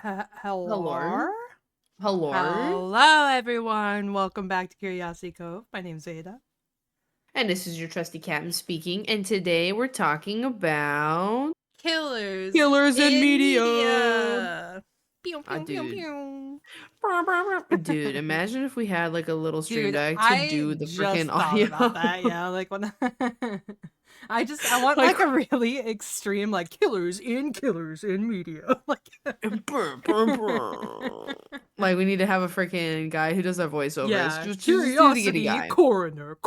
Hello. Hello? Hello. Hello, everyone. Welcome back to Curiosity Cove. My name's Veda. And this is your trusty captain speaking. And today we're talking about Killers killers in in media. media. Pew, pew, pew, Dude. pew. Dude, imagine if we had like a little stream Dude, deck to I do the freaking just thought audio. about that. Yeah, like when I want like, like a really extreme like killers in media. like we need to have a freaking guy who does our voiceovers. Yeah, Just do the giddy Curiosity guy. Coroner.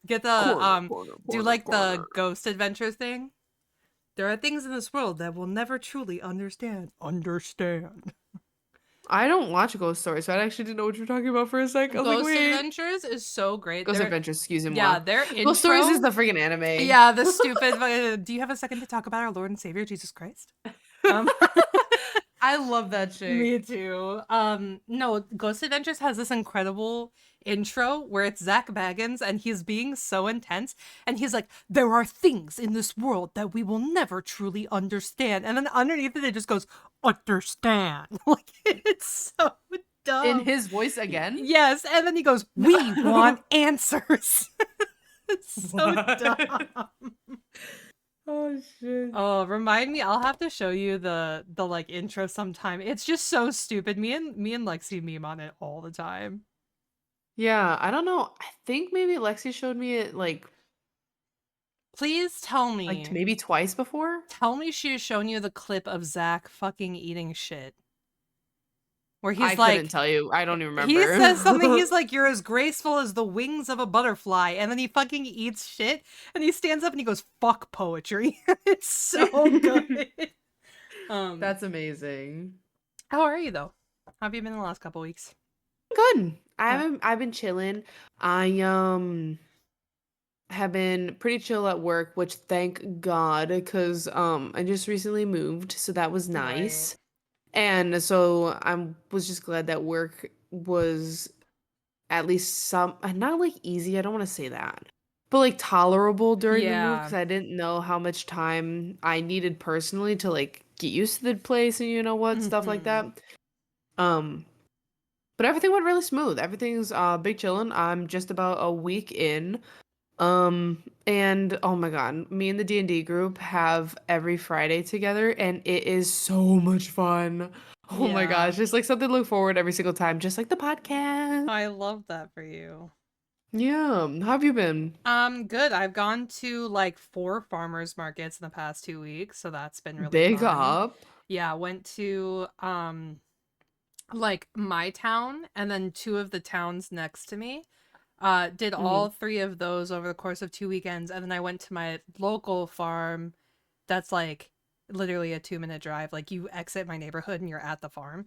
Get the do like the Corner. ghost adventure thing. There are things in this world that we'll never truly understand. Understand. I don't watch Ghost Stories, so I actually didn't know what you were talking about for a sec. I was like, Ghost wait. Adventures is so great. Ghost Their Adventures, excuse me. yeah, their Ghost Stories is intro. the freaking anime. Yeah, the stupid. Do you have a second to talk about our Lord and Savior Jesus Christ? Um, I love that shit. Me too. No, Ghost Adventures has this incredible intro where it's Zach Baggins and he's being so intense and he's like, there are things in this world that we will never truly understand. And then underneath it just goes, understand. Like, it's so dumb. In his voice again? Yes, and then he goes, we want answers. It's so dumb. Oh shit. Oh, remind me. I'll have to show you the like intro sometime. It's just so stupid. Me and Lexi meme on it all the time. Yeah, I don't know. I think maybe Lexi showed me it Please tell me. maybe twice before. Tell me she has shown you the clip of Zach fucking eating shit. Where he's I like, couldn't tell you. I don't even remember. he says something, he's like, you're as graceful as the wings of a butterfly, and then he fucking eats shit, and he stands up and he goes, fuck poetry. It's so good. That's amazing. How are you though? How have you been in the last couple weeks? Good. I've been chilling. I have been pretty chill at work, which thank God, because I just recently moved, so that was nice. And so I was just glad that work was at least some not like easy, I don't want to say that, but like tolerable during the move because I didn't know how much time I needed personally to like get used to the place and you know what, stuff like that. But everything went really smooth. Everything's big chillin'. I'm just about a week in. And oh my god, me and the D&D group have every Friday together and it is so much fun. Oh my gosh, just like something to look forward every single time, just like the podcast. I love that for you. Yeah, how have you been? Good. I've gone to like 4 farmers markets in the past 2 weeks, so that's been really Big fun. up. Yeah, went to like my town and then 2 of the towns next to me. Did all 3 of those over the course of 2 weekends, and then I went to my local farm that's like literally a 2-minute drive. Like you exit my neighborhood and you're at the farm.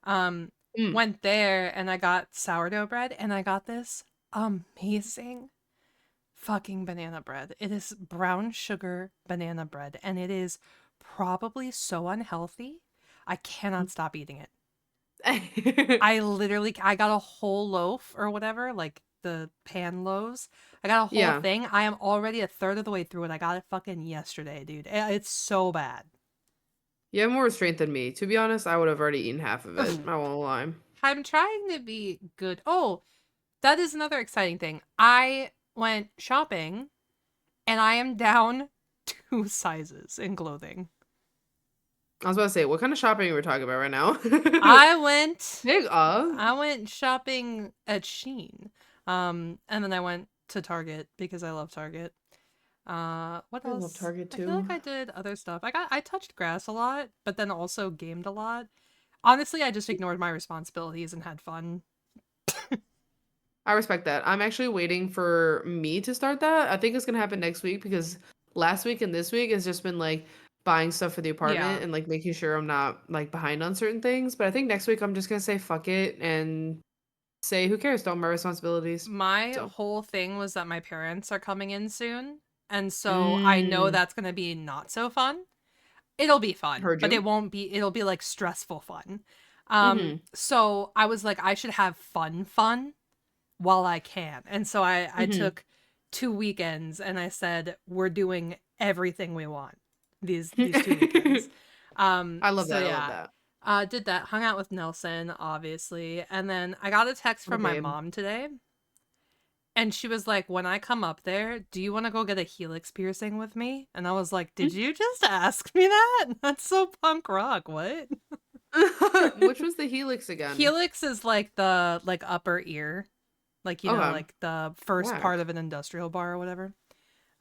Went there and I got sourdough bread and I got this amazing fucking banana bread. It is brown sugar banana bread and it is probably so unhealthy. I cannot stop eating it. I got a whole loaf or whatever, like the pan loaves. I got a whole thing. I am already a third of the way through it. I got it fucking yesterday, dude. It's so bad. You have more restraint than me. To be honest, I would have already eaten half of it. I won't lie. I'm trying to be good. Oh, that is another exciting thing. I went shopping and I am down 2 sizes in clothing. I was about to say, what kind of shopping are we talking about right now? I went Big up. I went shopping at Shein. And then I went to Target because I love Target. What else? I love Target too. I feel like I did other stuff. I touched grass a lot, but then also gamed a lot. Honestly, I just ignored my responsibilities and had fun. I respect that. I'm actually waiting for me to start that. I think it's gonna happen next week because last week and this week has just been like buying stuff for the apartment and like making sure I'm not like behind on certain things. But I think next week I'm just gonna say fuck it and say who cares? Don't my responsibilities. My whole thing was that my parents are coming in soon, and so I know that's gonna be not so fun. It'll be fun, but it won't be. It'll be like stressful fun. So I was like, I should have fun while I can, and so I took 2 weekends, and I said we're doing everything we want these 2 weekends. I love that. I love that. Did that, hung out with Nelson, obviously. And then I got a text Oh, from my babe. mom today. And she was like, when I come up there, do you want to go get a helix piercing with me? And I was like, did you just ask me that? That's so punk rock. What? Which was the helix again? Helix is like the like upper ear. Like, you know, Okay. like the first Whack. part of an industrial bar or whatever.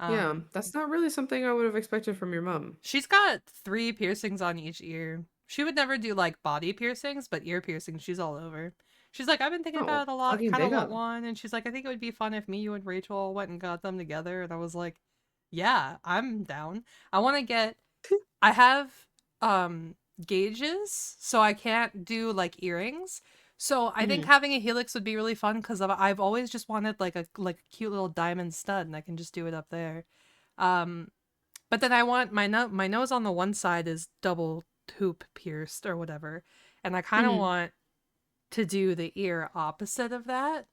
Yeah, Um, that's not really something I would have expected from your mom. she's got 3 piercings on each ear. She would never do like body piercings, but ear piercings, she's all over. She's like, I've been thinking Oh, about it a lot, fucking kind of big want up. one. And she's like, I think it would be fun if me, you, and Rachel went and got them together. And I was like, yeah, I'm down. I want to get, I have gauges, so I can't do like earrings. So I think Hmm. having a helix would be really fun because I've always just wanted like a cute little diamond stud, and I can just do it up there. Um, but then I want my nose on the one side is double hoop pierced or whatever, and I kind of Hmm. want to do the ear opposite of that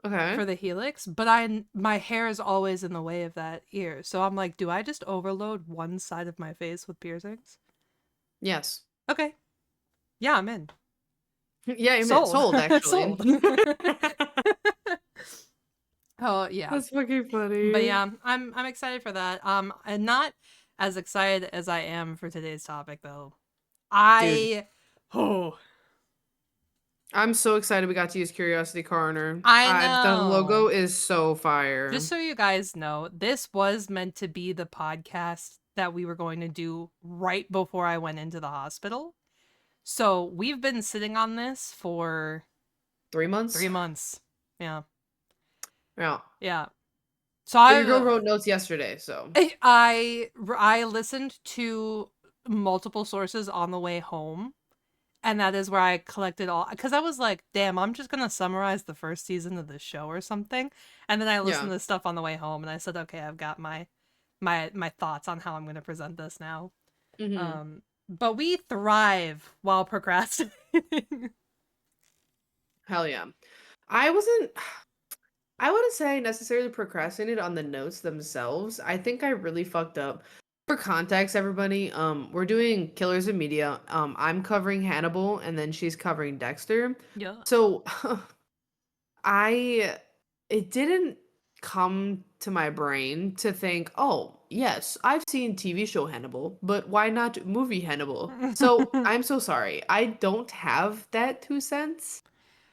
Okay. for the helix, but my hair is always in the way of that ear. So I'm like, do I just overload one side of my face with piercings? Yes. Okay. Yeah, I'm in. Yeah, you meant Sold. sold actually. Sold. Oh, yeah. That's fucking But funny. yeah, I'm excited for that. And not as excited as I am for today's topic though. Dude, I oh, I'm so excited we got to use Curiosity Coroner. I The logo know. is so Just fire. so you guys know, this was meant to be the podcast that we were going to do right before I went into the hospital. So we've been sitting on this for 3 months? 3 months. Yeah. Yeah. Yeah. So But your girl wrote notes yesterday, so. I listened to multiple sources on the way home, and that is where I collected all, because I was like, damn, I'm just gonna summarize the first season of the show or something. And then I Yeah. listened to stuff on the way home, and I said, okay, I've got my thoughts on how I'm gonna present this now. Hmm. But we thrive while procrastinating. Hell yeah. I wasn't I wouldn't say I necessarily procrastinated on the notes themselves. I think I really fucked up. For context, everybody, we're doing Killers of Media. I'm covering Hannibal and then she's covering Dexter. Yeah. So I it didn't come to my brain to think, "Oh, yes, I've seen TV show Hannibal, but why not movie Hannibal?" So, I'm so sorry. I don't have that 2 cents.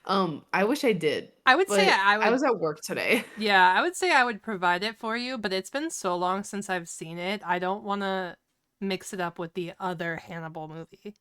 I wish I did, I would say but I I would was at work today. Yeah, I would say I would provide it for you, but it's been so long since I've seen it. I don't want to mix it up with the other Hannibal movie.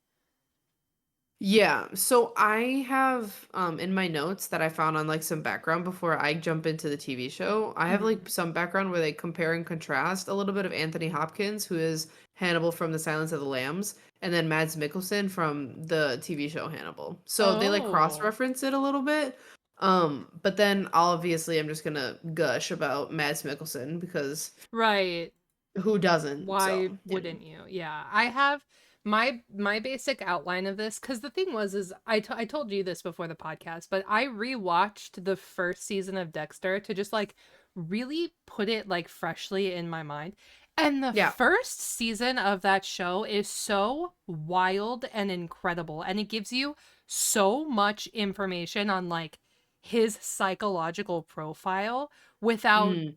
Yeah, so I have in my notes that I found on like some background before I jump into the TV show. I have Mm-hmm. like some background where they compare and contrast a little bit of Anthony Hopkins, who is Hannibal from The Silence of the Lambs, and then Mads Mikkelsen from the TV show Hannibal. So they like Oh, cross-reference it a little bit. But then obviously I'm just gonna gush about Mads Mikkelsen because right. who doesn't? Why So, you know. wouldn't you? Yeah, I have my basic outline of this because the thing was is I told you this before the podcast, but I rewatched the first season of Dexter to just like really put it like freshly in my mind. And the Yeah. first season of that show is so wild and incredible, and it gives you so much information on like his psychological profile without Mm,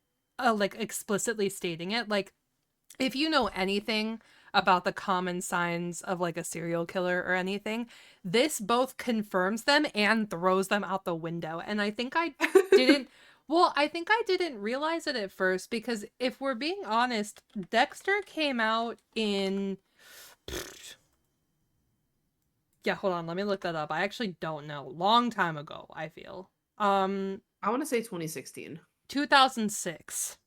like explicitly stating it. Like if you know anything about the common signs of like a serial killer or anything, this both confirms them and throws them out the window. And didn't, I think I didn't realize it at first because if we're being honest, Dexter came out in. Yeah, hold on, let me look that up. I actually don't know. Long time ago, I feel. Um, I want to say 2016. 2006.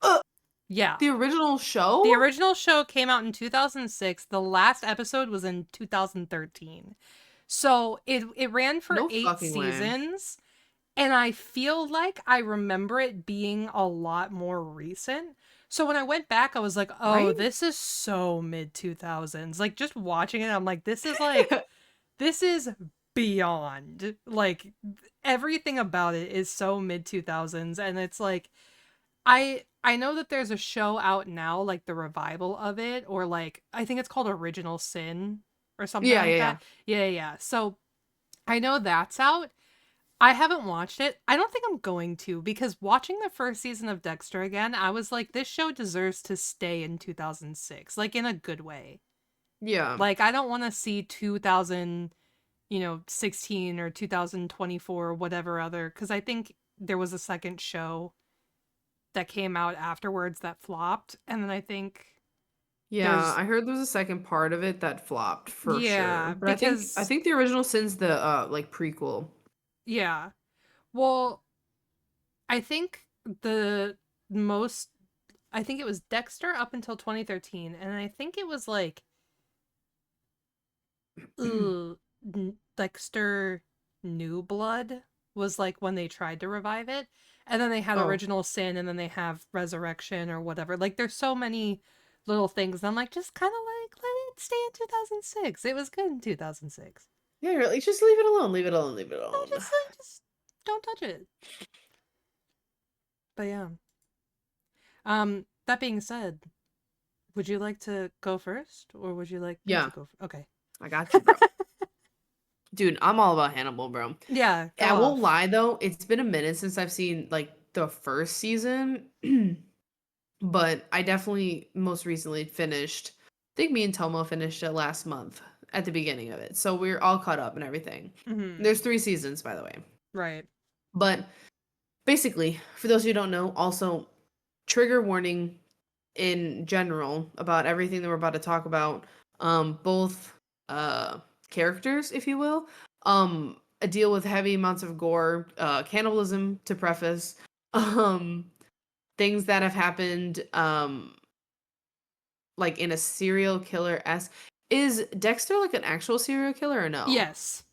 Uh, Yeah. the original The show? original show came out in 2006. The last episode was in 2013. So it ran for No 8 fucking way. seasons, and I feel like I remember it being a lot more recent. So when I went back, I was like, "Oh, Right? this is so mid 2000s." Like just watching it, I'm like, this is beyond. Like everything about it is so mid 2000s, and it's like I know that there's a show out now, like the revival of it, or like I think it's called Original Sin. or something Yeah, like yeah, that. yeah. Yeah, yeah, yeah. So I know that's out. I haven't watched it. I don't think I'm going to, because watching the first season of Dexter again, I was like, this show deserves to stay in 2006, like in a good way. Yeah. Like, I don't want to see 2000, 16 or 2024 or whatever other, because I think there was a second show that came out afterwards that flopped. And then I think Yeah, there's, I heard there was a second part of it that flopped for sure. yeah, But I because, think the original sin's the like prequel. yeah. Well, I think the most, I think it was Dexter up until 2013, and I think it was like, ooh, Dexter New Blood was like when they tried to revive it. And then they had Oh. Original Sin, and then they have Resurrection or whatever. Like, there's so many little things. I'm like, just kind of like, let it stay in 2006. It was good in 2006. Yeah, you're like, just leave it alone, leave it alone, leave it No, alone. just don't touch it. But yeah. That being said, would you like to go first, or would you like me to Yeah, go? Okay. I got you, bro. Dude, I'm all about Hannibal, bro. Yeah, go I won't off. lie though, it's been a minute since I've seen like the first season, but I definitely most recently finished. I think me and Tomo finished it last month at the beginning of it, so we're all caught up and everything. Hmm. There's 3 seasons, by the way. Right. But basically, for those who don't know, also trigger warning in general about everything that we're about to talk about. Both characters, if you will, deal with heavy amounts of gore, cannibalism to preface, um, things that have happened, like in a serial killer s. Is Dexter like an actual serial killer or no? Yes.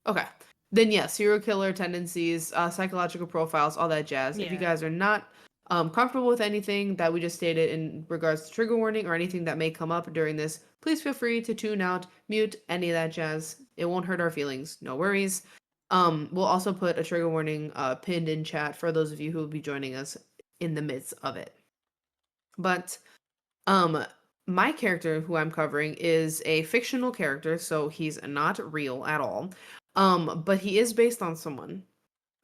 Okay. Then yeah, serial killer tendencies, psychological profiles, all that jazz. If you Yeah. guys are not comfortable with anything that we just stated in regards to trigger warning or anything that may come up during this, please feel free to tune out, mute any of that jazz. It won't hurt our feelings. No worries. We'll also put a trigger warning pinned in chat for those of you who will be joining us in the midst of it. But um my character who I'm covering is a fictional character, so he's not real at all. But he is based on someone.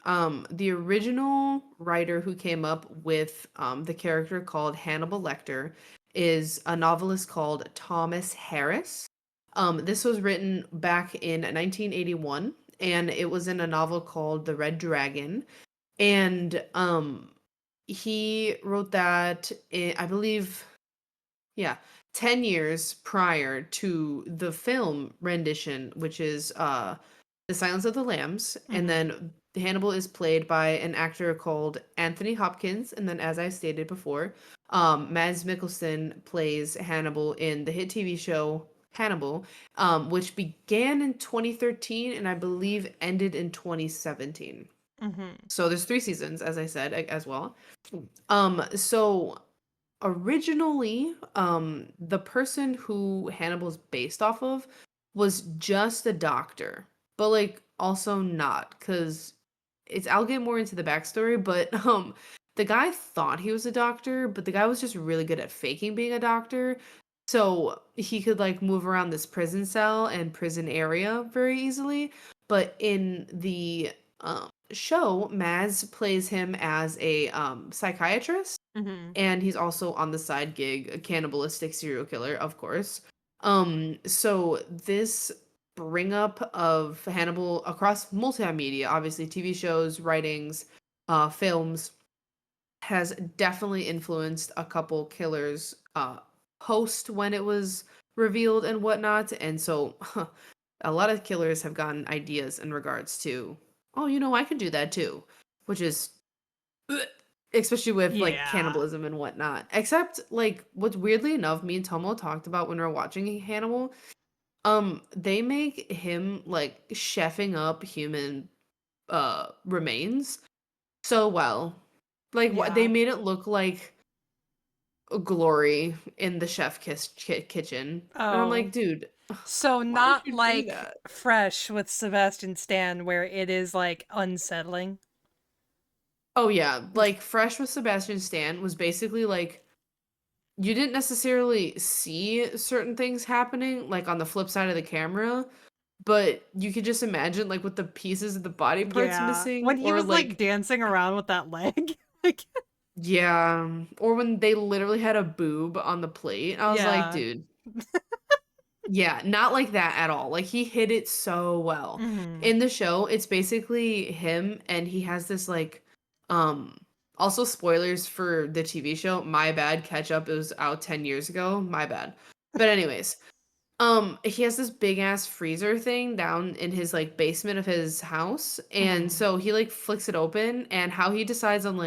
The original writer who came up with the character called Hannibal Lecter is a novelist called Thomas Harris. This was written back in 1981, and it was in a novel called The Red Dragon. And he wrote that in, I believe, yeah, 10 years prior to the film rendition, which is The Silence of the Lambs. And Hmm. then Hannibal is played by an actor called Anthony Hopkins. And then, as I stated before, Mads Mikkelsen plays Hannibal in the hit TV show Hannibal, which began in 2013 and I believe ended in 2017. Hmm. So there's 3 seasons, as I said, as well. So originally, the person who Hannibal's based off of was just a doctor, but like also not, because it's I'll get more into the backstory, but the guy thought he was a doctor, but the guy was just really good at faking being a doctor. So he could like move around this prison cell and prison area very easily. But in the show, Maz plays him as a psychiatrist, Hmm. and he's also on the side gig a cannibalistic serial killer, of course. So this bring up of Hannibal across multimedia, obviously TV shows, writings, films, has definitely influenced a couple killers post when it was revealed and whatnot. And so a lot of killers have gotten ideas in regards to, oh, I can do that too, which is especially with like Yeah. cannibalism and whatnot. Except like what's weirdly enough, me and Tomo talked about when we were watching Hannibal. They make him like chefing up human remains so well. Like what they Yeah. made it look like a glory in the kitchen, and I'm like, Oh. dude, So why would not you do like that? Fresh with Sebastian Stan, where it is like unsettling. Oh yeah, like Fresh with Sebastian Stan was basically like you didn't necessarily see certain things happening, like, on the flip side of the camera, but you could just imagine, like, with the pieces of the body parts Yeah. missing When he or, was like like dancing around with that leg. Like yeah, or when they literally had a boob on the plate, I was like, yeah. "Dude." Yeah, not like that at all. Like, he hid it so well. Mhm. In the show, it's basically him, and he has this, like, um also spoilers for the TV show, my bad, catch up, it was out 10 years ago, my bad. But anyways, he has this big ass freezer thing down in his, like, basement of his house, and Mhm. so he, like, flicks it open, and how he decides on,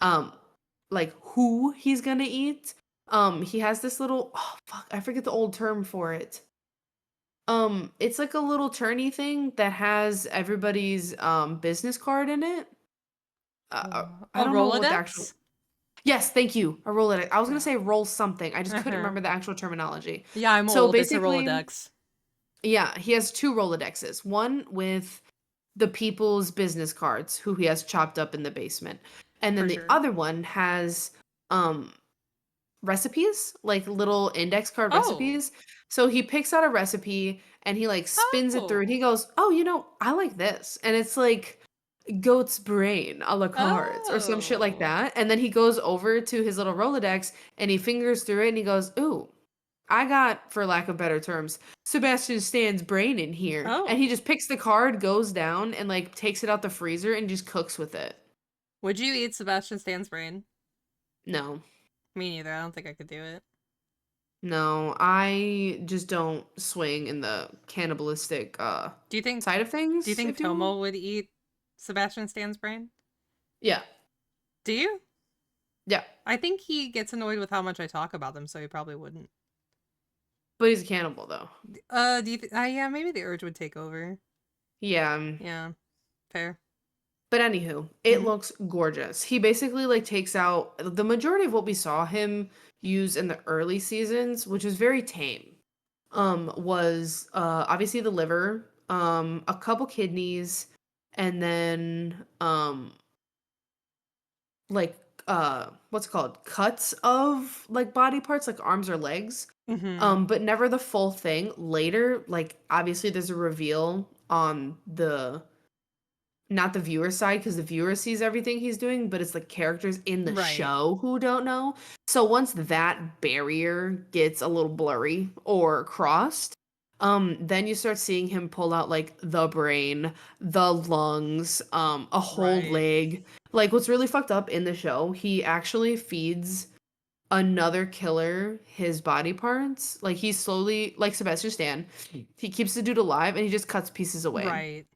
um, who he's gonna eat, he has this little oh, fuck, I forget the old term for it. It's like a little turny thing that has everybody's, business card in it. I A don't know what the actual Rolodex? yes, thank you, a Rolodex. I was gonna Yeah. say roll something, I just couldn't Uh-huh. remember the actual terminology. Yeah, I'm So, old. It's a basically Rolodex. yeah, he has 2 Rolodexes, one with the people's business cards who he has chopped up in the basement, and then For the sure. other one has, um recipes, like little index card Oh. recipes. So he picks out a recipe and he like spins it through and he Oh. goes, "Oh, I like this." And it's like goat's brain a la carte or some shit like Oh. that. And then he goes over to his little Rolodex and he fingers through it and he goes, "Ooh, I got, for lack of better terms, Sebastian Stan's brain in here." And he Oh. just picks the card, goes down, and like takes it out the freezer and just cooks with it. Would you eat Sebastian Stan's brain? No. Me neither. I don't think I could do it. No, I just don't swing in the cannibalistic Do you think side of do you things, think if you will. Tomo would eat Sebastian Stan's brain? Yeah. Do you? Yeah. I think he gets annoyed with how much I talk about them, so he probably wouldn't. But he's a cannibal though. Do you yeah, maybe the urge would take over. Yeah. Yeah, fair. But anywho, it Hmm. looks gorgeous. He basically like takes out the majority of what we saw him use in the early seasons, which is very tame. Was obviously the liver, a couple kidneys, and then like what's it called, cuts of like body parts like arms or legs, Hmm. but never the full thing. Later, like obviously there's a reveal on the not the viewer side because the viewer sees everything he's doing, but it's the characters in the Right. show who don't know. So once that barrier gets a little blurry or crossed, then you start seeing him pull out like the brain, the lungs, a whole Right. leg. Like what's really fucked up in the show, he actually feeds another killer his body parts. Like he slowly, like Sebastian Stan, he keeps the dude alive and he just cuts pieces away. Right.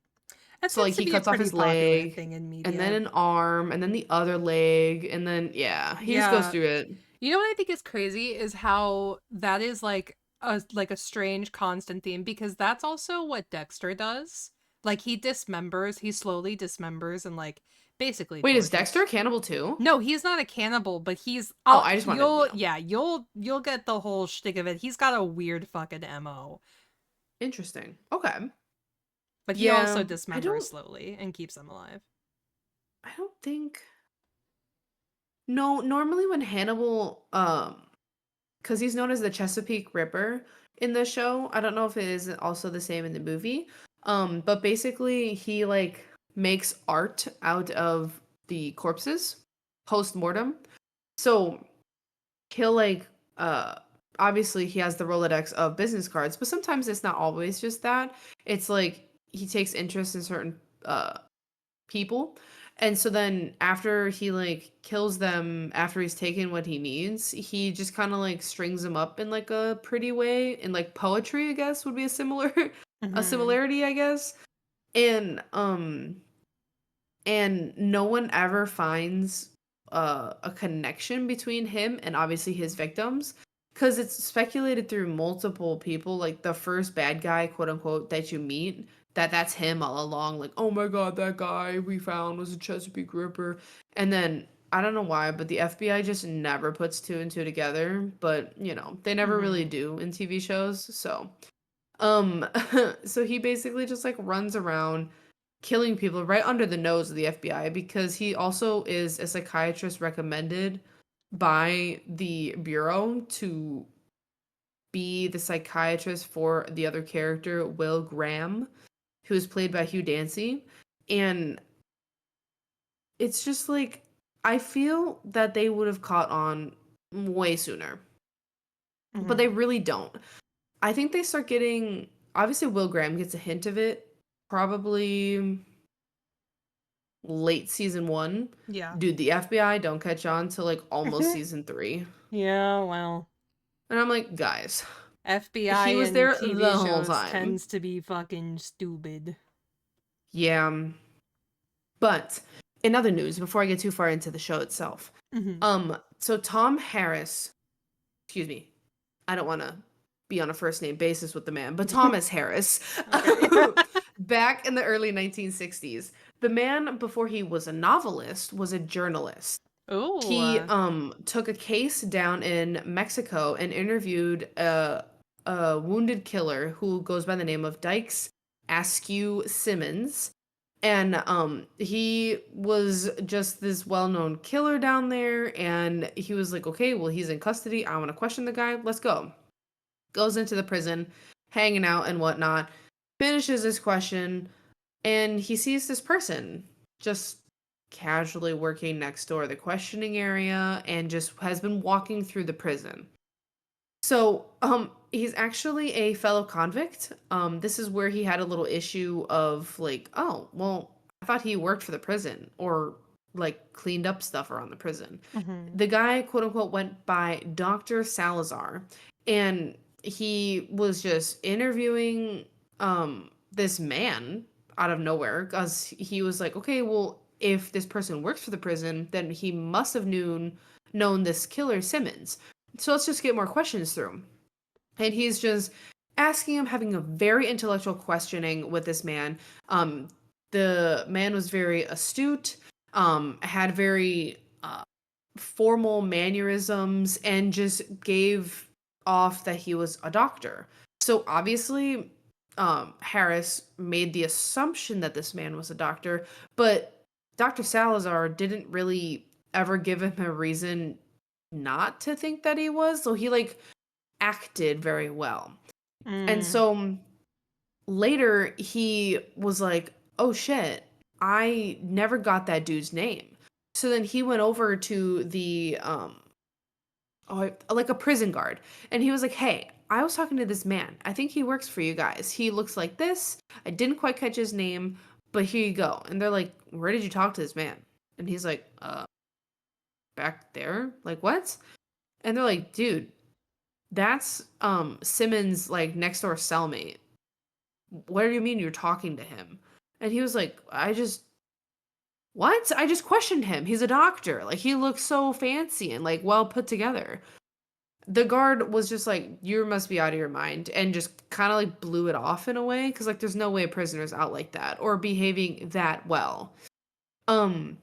That So, like, seems to he be a cuts off pretty his popular leg, thing in and then media. an arm, and then the other leg, and then yeah, he just goes Yeah. through it. You know what I think is crazy is how that is like a strange constant theme because that's also what Dexter does. Like he slowly dismembers and like basically Wait, is Dexter tortures. a cannibal too? No, he's not a cannibal, but he's Oh, I just wanted to you'll know. yeah, you'll get the whole shtick of it. He's got a weird fucking MO. Interesting. Okay. But he also Yeah, dismembers slowly and keeps them alive. I don't think no, normally when Hannibal, because he's known as the Chesapeake Ripper in the show, I don't know if it is also the same in the movie, but basically he, like, makes art out of the corpses post-mortem. So he'll like obviously he has the Rolodex of business cards, but sometimes it's not always just that. It's like he takes interest in certain uh people. And so then after he like kills them after he's taken what he needs, he just kind of like strings them up in like a pretty way in like poetry, I guess would be a similar a Mhm. similarity, I guess. And no one ever finds a connection between him and obviously his victims because it's speculated through multiple people, like the first bad guy, quote unquote, that you meet, that's him all along, like, oh my god, that guy we found was a Chesapeake Ripper. And then I don't know why, but the FBI just never puts two and two together, but they never really Mhm. do in TV shows. So so he basically just like runs around killing people right under the nose of the FBI because he also is a psychiatrist recommended by the bureau to be the psychiatrist for the other character, Will Graham, who is played by Hugh Dancy. And it's just like, I feel that they would have caught on way sooner, but Mm-hmm. they really don't. I think they start getting, obviously, Will Graham gets a hint of it probably late season one. Yeah. Dude, the FBI don't catch on till like almost season three. Yeah, well, And I'm like, guys, FBI he was and there TV the whole shows time. tends to be fucking stupid. Yeah. But in other news, before I get too far into the show itself, Mm-hmm. so Tom Harris, excuse me, I don't want to be on a first name basis with the man, but Thomas Harris, Okay. back in the early 1960s, the man before he was a novelist was a journalist. He Oh. took a case down in Mexico and interviewed a wounded killer who goes by the name of Dykes Askew Simmons. And he was just this well-known killer down there, and he was like, okay, well, he's in custody. I want to question the guy. Let's go. Goes into the prison, hanging out and whatnot, finishes his question, and he sees this person just casually working next door the questioning area and just has been walking through the prison. So, he's actually a fellow convict. This is where he had a little issue of like, oh, well, I thought he worked for the prison or like cleaned up stuff around the prison. Mm-hmm. The guy, quote unquote, went by Dr. Salazar, and he was just interviewing this man out of nowhere because he was like, okay, well, if this person works for the prison, then he must have known this killer Simmons. So let's just get more questions through. And he's just asking him, having a very intellectual questioning with this man. The man was very astute, had very formal mannerisms, and just gave off that he was a doctor. So obviously, Harris made the assumption that this man was a doctor, but Dr. Salazar didn't really ever give him a reason not to think that he was. So he like acted very well. And Mm. so later he was like, oh shit, I never got that dude's name. So then he went over to the like a prison guard, and he was like, hey, I was talking to this man. I think he works for you guys. He looks like this. I didn't quite catch his name, but here you go. And they're like, where did you talk to this man? And he's like, back there? Like what? And they're like, dude, that's Simmons' like next door cellmate. What do you mean you're talking to him? And he was like, what? I just questioned him. He's a doctor. Like, he looks so fancy and like well put together. The guard was just like, you must be out of your mind, and just kind of like blew it off in a way, because like there's no way a prisoner's out like that or behaving that well. Um,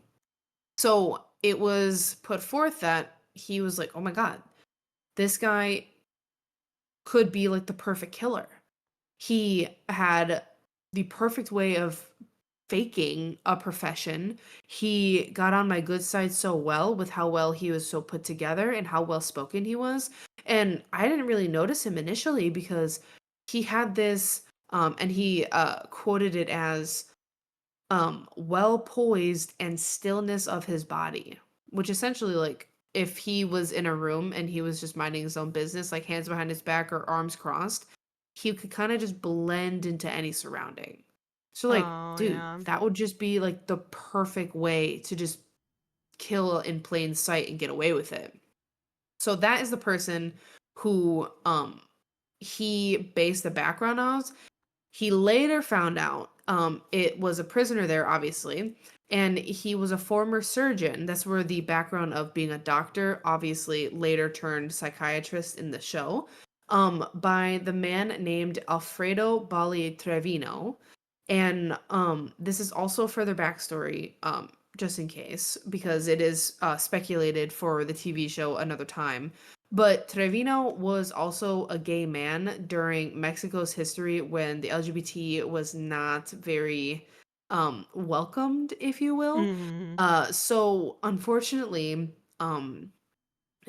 so it was put forth that he was like, oh my God, this guy could be like the perfect killer. He had the perfect way of faking a profession. He got on my good side so well with how well he was so put together and how well spoken he was. And I didn't really notice him initially because he had this, and he quoted it as well poised and stillness of his body, which essentially, like, if he was in a room and he was just minding his own business, like hands behind his back or arms crossed, he could kind of just blend into any surrounding. So, like, Oh, dude, yeah. that would just be like the perfect way to just kill in plain sight and get away with it. So that is the person who he based the background on. He later found out it was a prisoner there, obviously, and he was a former surgeon. That's where the background of being a doctor, obviously, later turned psychiatrist in the show, by the man named Alfredo Bali Trevino. And this is also further backstory, just in case, because it is speculated for the TV show another time. But Trevino was also a gay man during Mexico's history when the LGBT was not very welcomed, if you will. Mm. So unfortunately, um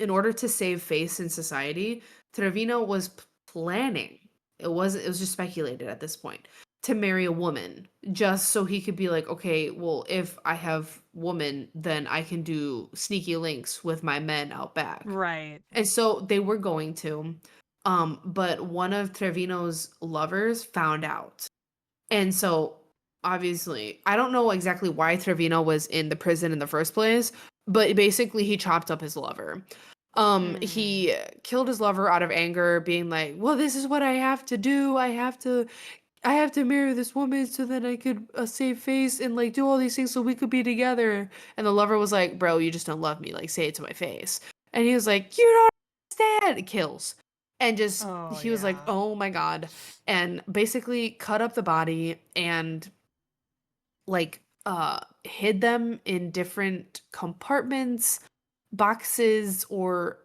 in order to save face in society, Trevino was planning. It was just speculated at this point to marry a woman just so he could be like, okay, well, if I have woman, then I can do sneaky links with my men out back. Right. And so they were going to, but one of Trevino's lovers found out. And so obviously, I don't know exactly why Trevino was in the prison in the first place, but basically he chopped up his lover. Mm. He killed his lover out of anger, being like, "Well, this is what I have to do. I have to marry this woman so that I could save face and like do all these things so we could be together." And the lover was like, "Bro, you just don't love me. Like, say it to my face." And he was like, "You don't understand." It kills. And just Oh he was like, yeah. "Oh my god." And basically cut up the body and like hid them in different compartments, boxes, or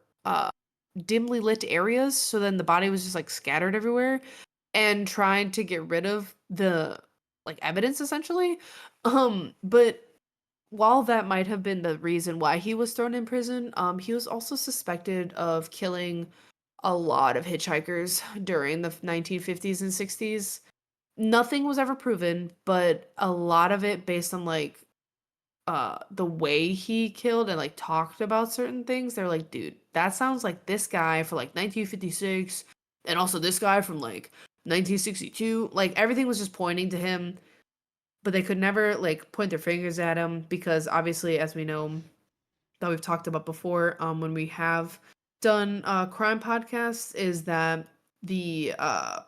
dimly lit areas, so then the body was just like scattered everywhere, and tried to get rid of the like evidence essentially. But while that might have been the reason why he was thrown in prison, he was also suspected of killing a lot of hitchhikers during the 1950s and 60s. Nothing was ever proven, but a lot of it based on like the way he killed and like talked about certain things, they're like, dude, that sounds like this guy for like 1956 and also this guy from like 1962. Like everything was just pointing to him, but they could never like point their fingers at him because obviously, as we know, that we've talked about before, when we have done crime podcasts, is that the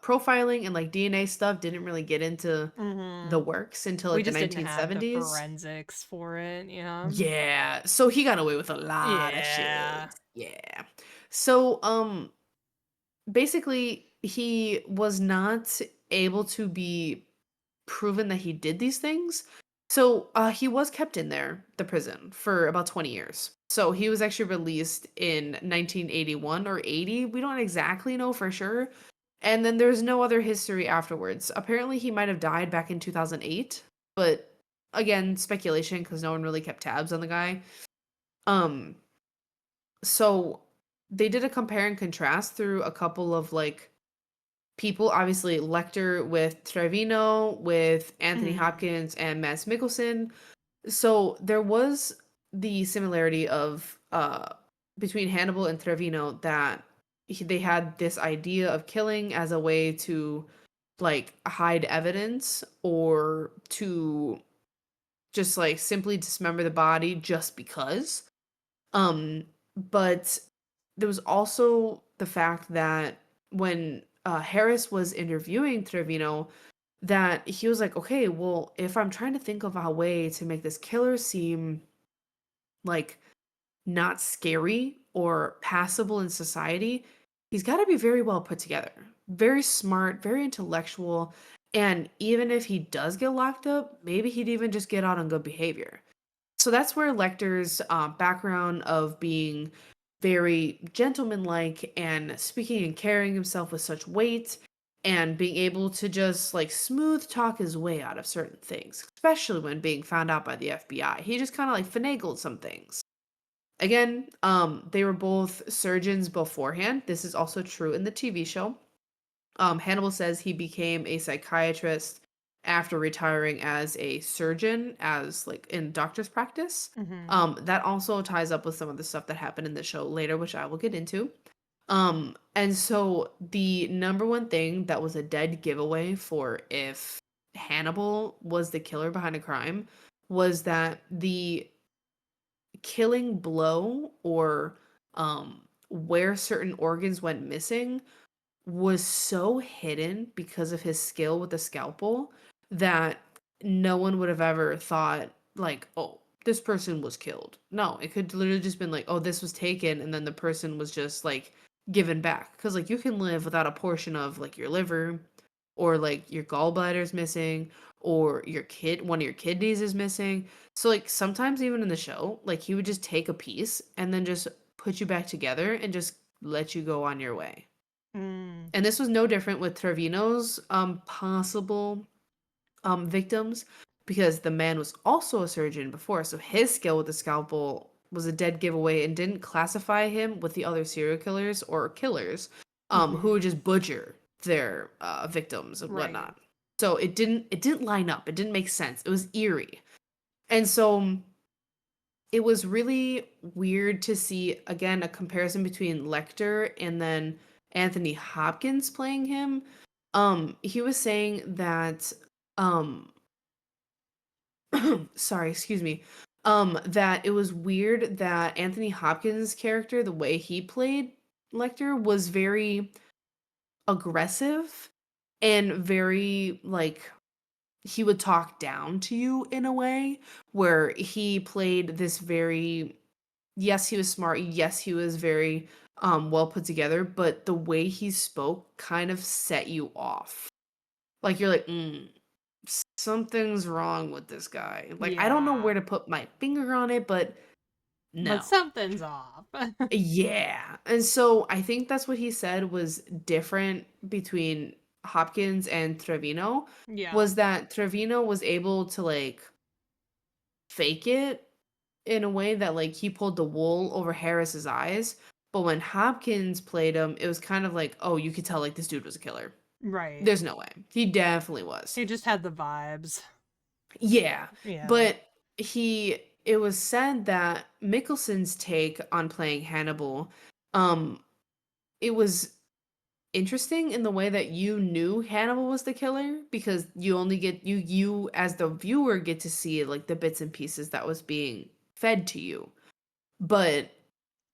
profiling and like DNA stuff didn't really get into the Mhm. works until We like the just didn't have the 1970s. forensics for it, yeah. Yeah, so he got away with a lot of Yeah. shit. Yeah. So, basically, he was not able to be proven that he did these things. So, he was kept in there, the prison, for about 20 years. So he was actually released in 1981 or 80. We don't exactly know for sure. And then there's no other history afterwards. Apparently, he might have died back in 2008, but again, speculation because no one really kept tabs on the guy. Um, so they did a compare and contrast through a couple of like people, obviously Lecter with Trevino, with Anthony Mhm. Hopkins and Mads Mikkelsen. So there was the similarity of between Hannibal and Trevino that they had this idea of killing as a way to like hide evidence or to just like simply dismember the body just because. Um, but there was also the fact that when Harris was interviewing Trevino, that he was like, okay, well, if I'm trying to think of a way to make this killer seem like not scary or passable in society, he's got to be very well put together, very smart, very intellectual. And even if he does get locked up, maybe he'd even just get out on good behavior. So that's where Lecter's background of being very gentlemanlike and speaking and carrying himself with such weight and being able to just like smooth talk his way out of certain things, especially when being found out by the FBI. He just kind of like finagled some things. Again, they were both surgeons beforehand. This is also true in the TV show. Hannibal says he became a psychiatrist after retiring as a surgeon, as like in doctor's practice. Mhm. That also ties up with some of the stuff that happened in the show later, which I will get into. And so the number one thing that was a dead giveaway for if Hannibal was the killer behind a crime was that the killing blow or where certain organs went missing was so hidden because of his skill with the scalpel that no one would have ever thought like, oh, this person was killed. No, it could literally just been like, oh, this was taken and then the person was just like given back. Because like you can live without a portion of like your liver or like your gallbladder's missing or your one of your kidneys is missing. So like sometimes even in the show, like he would just take a piece and then just put you back together and just let you go on your way. Mm. And this was no different with Trevino's possible victims because the man was also a surgeon before, so his skill with the scalpel was a dead giveaway and didn't classify him with the other serial killers or killers who Mhm. would just butcher their victims and Right. whatnot. So it didn't line up. It didn't make sense. It was eerie. And so it was really weird to see again a comparison between Lecter and then Anthony Hopkins playing him. He was saying that um sorry, excuse me. That it was weird that Anthony Hopkins' character, the way he played Lecter, was very aggressive and very like he would talk down to you in a way where he played this very yes, he was smart. Yes, he was very well put together, but the way he spoke kind of set you off. Like you're like, something's wrong with this guy. Like I don't know Yeah. where to put my finger on it, but But no. something's off. Yeah. And so I think that's what he said was different between Hopkins and Trevino Yeah. was that Trevino was able to like fake it in a way that like he pulled the wool over Harris's eyes. But when Hopkins played him, it was kind of like, oh, you could tell like this dude was a killer. Right. There's no way. He definitely was. He just had the vibes. Yeah. Yeah. But it was said that Mickelson's take on playing Hannibal, um, it was interesting in the way that you knew Hannibal was the killer because you only get you as the viewer get to see like the bits and pieces that was being fed to you. But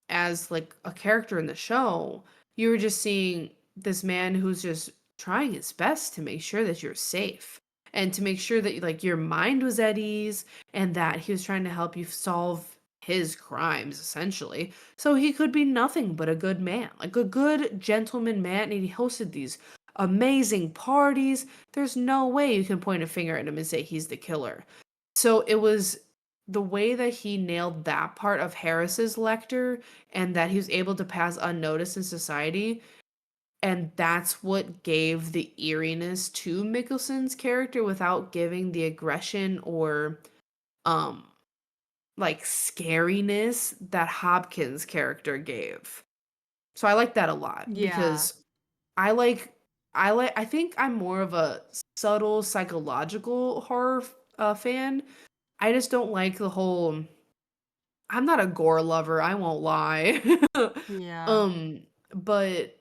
as like a character in the show, you were just seeing this man who's just trying his best to make sure that you're safe and to make sure that like your mind was at ease and that he was trying to help you solve his crimes essentially. So he could be nothing but a good man, like a good gentleman man, and he hosted these amazing parties. There's no way you can point a finger at him and say he's the killer. So it was the way that he nailed that part of Harris's Lecter and that he was able to pass unnoticed in society. And that's what gave the eeriness to Mickelson's character without giving the aggression or um like scariness that Hopkins' character gave. So I like that a lot Yeah. because I like I think I'm more of a subtle psychological horror fan. I just don't like the whole I'm not a gore lover, I won't lie. Yeah. Um, but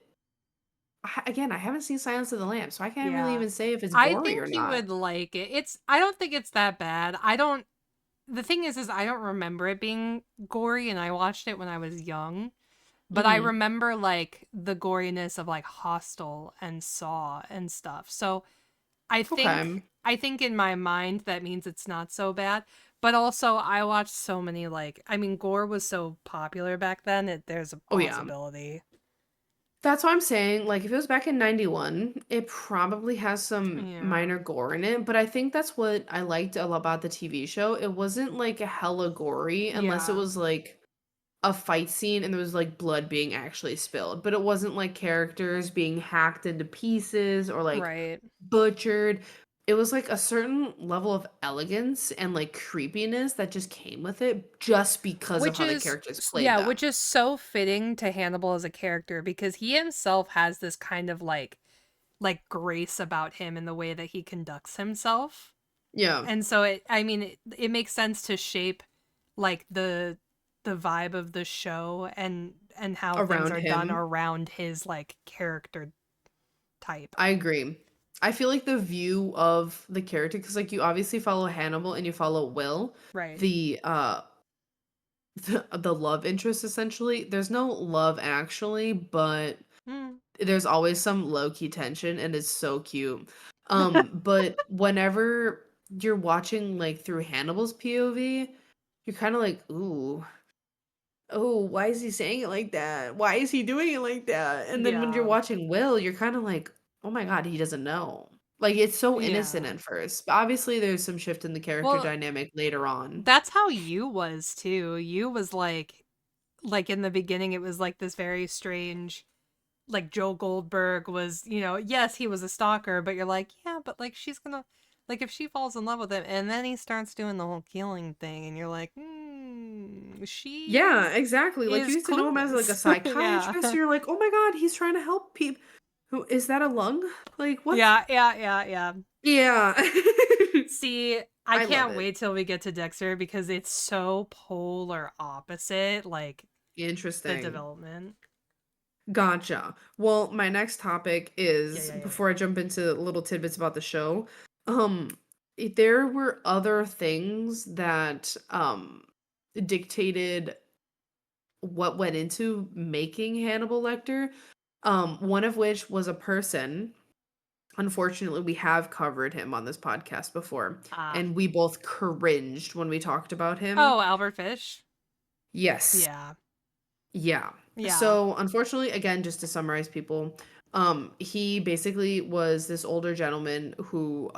again, I haven't seen Silence of the Lambs, so I can't really Yeah. even say if it's I gory or think you not. would like it. I don't think it's that bad. I don't The thing is I don't remember it being gory and I watched it when I was young. But I Mhm. remember like the goriness of like Hostel and Saw and stuff. So Okay. I think in my mind that means it's not so bad. But also I watched so many like I mean gore was so popular back then there's a Oh, yeah. possibility. That's what I'm saying, like, if it was back in '91, it probably has some Yeah. minor gore in it, but I think that's what I liked a lot about the TV show. It wasn't, like, hella gory unless it Yeah. was, like, a fight scene and there was, like, blood being actually spilled, but it wasn't, like, characters being hacked into pieces or, like, Right. butchered. It was, like, a certain level of elegance and, like, creepiness that just came with it just because of Which how the is characters played yeah, them. which is so fitting to Hannibal as a character because he himself has this kind of like grace about him in the way that he conducts himself. Yeah, And so it makes sense to shape like the vibe of the show and how things around are done him. around his like character type. I agree. I feel like the view of the character, because like you obviously follow Hannibal and you follow Will, Right. the the love interest essentially. There's no love actually, but Mm. there's always some low key tension and it's so cute. But whenever you're watching like through Hannibal's POV, you're kind of like, ooh, oh, why is he saying it like that? Why is he doing it like that? And then when you're Yeah. watching Will, you're kind of like, oh my God, he doesn't know. Like it's so innocent Yeah. at first. But obviously there's some shift in the character Well, dynamic later on. that's how you was too. You was like in the beginning it was like this very strange like Joe Goldberg was, yes, he was a stalker, but you're like, yeah, but like she's gonna like if she falls in love with him and then he starts doing the whole killing thing and you're like, She Yeah, exactly. Like, you is get to know him as, like, a clueless. Yeah. psychiatrist, and you're like, "Oh my god, he's trying to help people. Who is that a lung? Like, what?" Yeah. Yeah. See, I I love can't it. wait till we get to Dexter because it's so polar opposite, like the Interesting. development. Gotcha. Well, my next topic Yeah, is, yeah, yeah, before I jump into little tidbits about the show, um, there were other things that, dictated what went into making Hannibal Lecter, one of which was a person. Unfortunately, we have covered him on this podcast before, yeah. and we both cringed when we talked about him. Oh, Albert Fish. Yes. Yeah. Yeah. Yeah. So, unfortunately, again, just to summarize people, he basically was this older gentleman who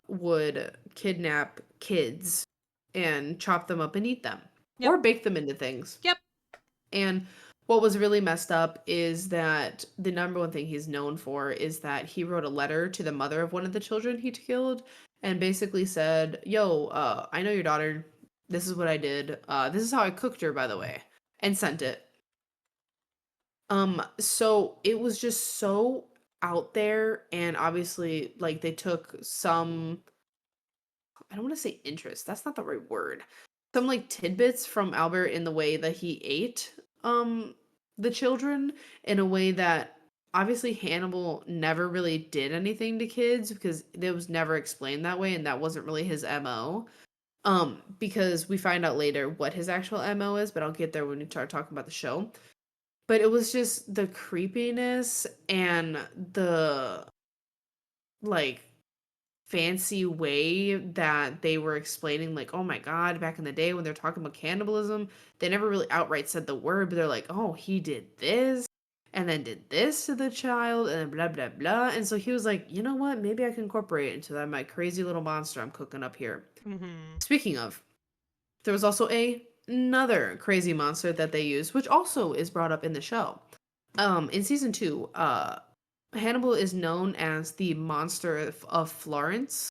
would kidnap kids and chop them up and eat them Yep. or bake them into things. Yep. And what was really messed up is that the number one thing he's known for is that he wrote a letter to the mother of one of the children he killed and basically said, "Yo, I know your daughter. This is what I did. This is how I cooked her, by the way," and sent it. So it was just so out there, and obviously, like, they took some, I don't want to say interest, that's not the right word. Some, like, tidbits from Albert in the way that he ate the children, in a way that obviously Hannibal never really did anything to kids because it was never explained that way, and that wasn't really his MO. Because we find out later what his actual MO is, but I'll get there when we start talking about the show. But it was just the creepiness and the, like, fancy way that they were explaining, like, oh my god, back in the day when they're talking about cannibalism, they never really outright said the word, but they're like, oh, he did this and then did this to the child and then blah blah blah. And so he was like, you know what, maybe I can incorporate it into that my crazy little monster I'm cooking up here. Mm-hmm. Speaking of, there was also another crazy monster that they used, which also is brought up in the show. In season 2, Hannibal is known as the monster of Florence.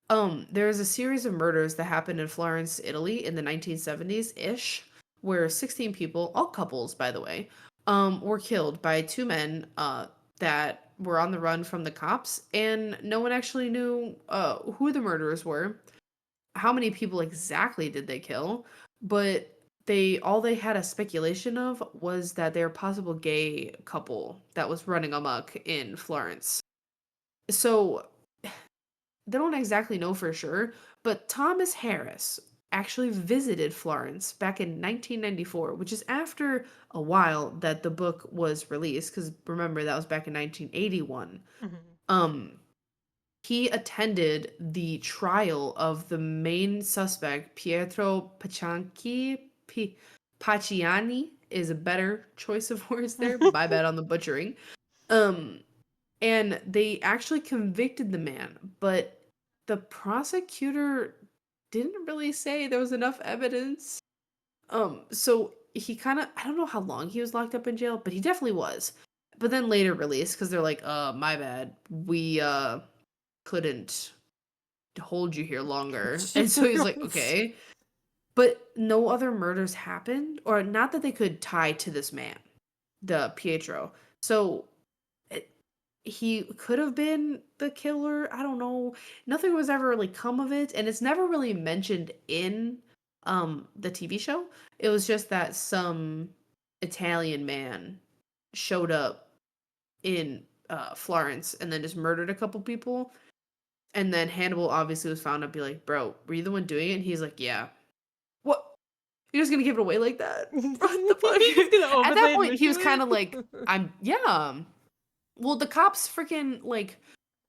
There's a series of murders that happened in Florence, Italy in the 1970s ish, where 16 people, all couples by the way, were killed by two men that were on the run from the cops, and no one actually knew who the murderers were, how many people exactly did they kill, but they had a speculation of was that they're a possible gay couple that was running amok in Florence. So they don't exactly know for sure, but Thomas Harris actually visited Florence back in 1994, which is after a while that the book was released, because remember that was back in 1981. Mm-hmm. Um, he attended the trial of the main suspect, Pietro Pacciani. Pacciani is a better choice of words there. My bad on the butchering. Um, and they actually convicted the man, but the prosecutor didn't really say there was enough evidence. So he kind of, I don't know how long he was locked up in jail, but he definitely was. But then later released because they're like, my bad. We couldn't hold you here longer. And so he's like, Right. okay. But no other murders happened, or not that they could tie to this man, the Pietro. So it, he could have been the killer. I don't know. Nothing was ever really come of it, and it's never really mentioned in the TV show. It was just that some Italian man showed up in Florence and then just murdered a couple people. And then Hannibal obviously was found to be like, bro, were you the one doing it? And he's like, yeah. What? You're just gonna give it away like that? What the fuck? He's gonna At openly that point, admit he to was kind of like, it. yeah. Well, the cops freaking, like,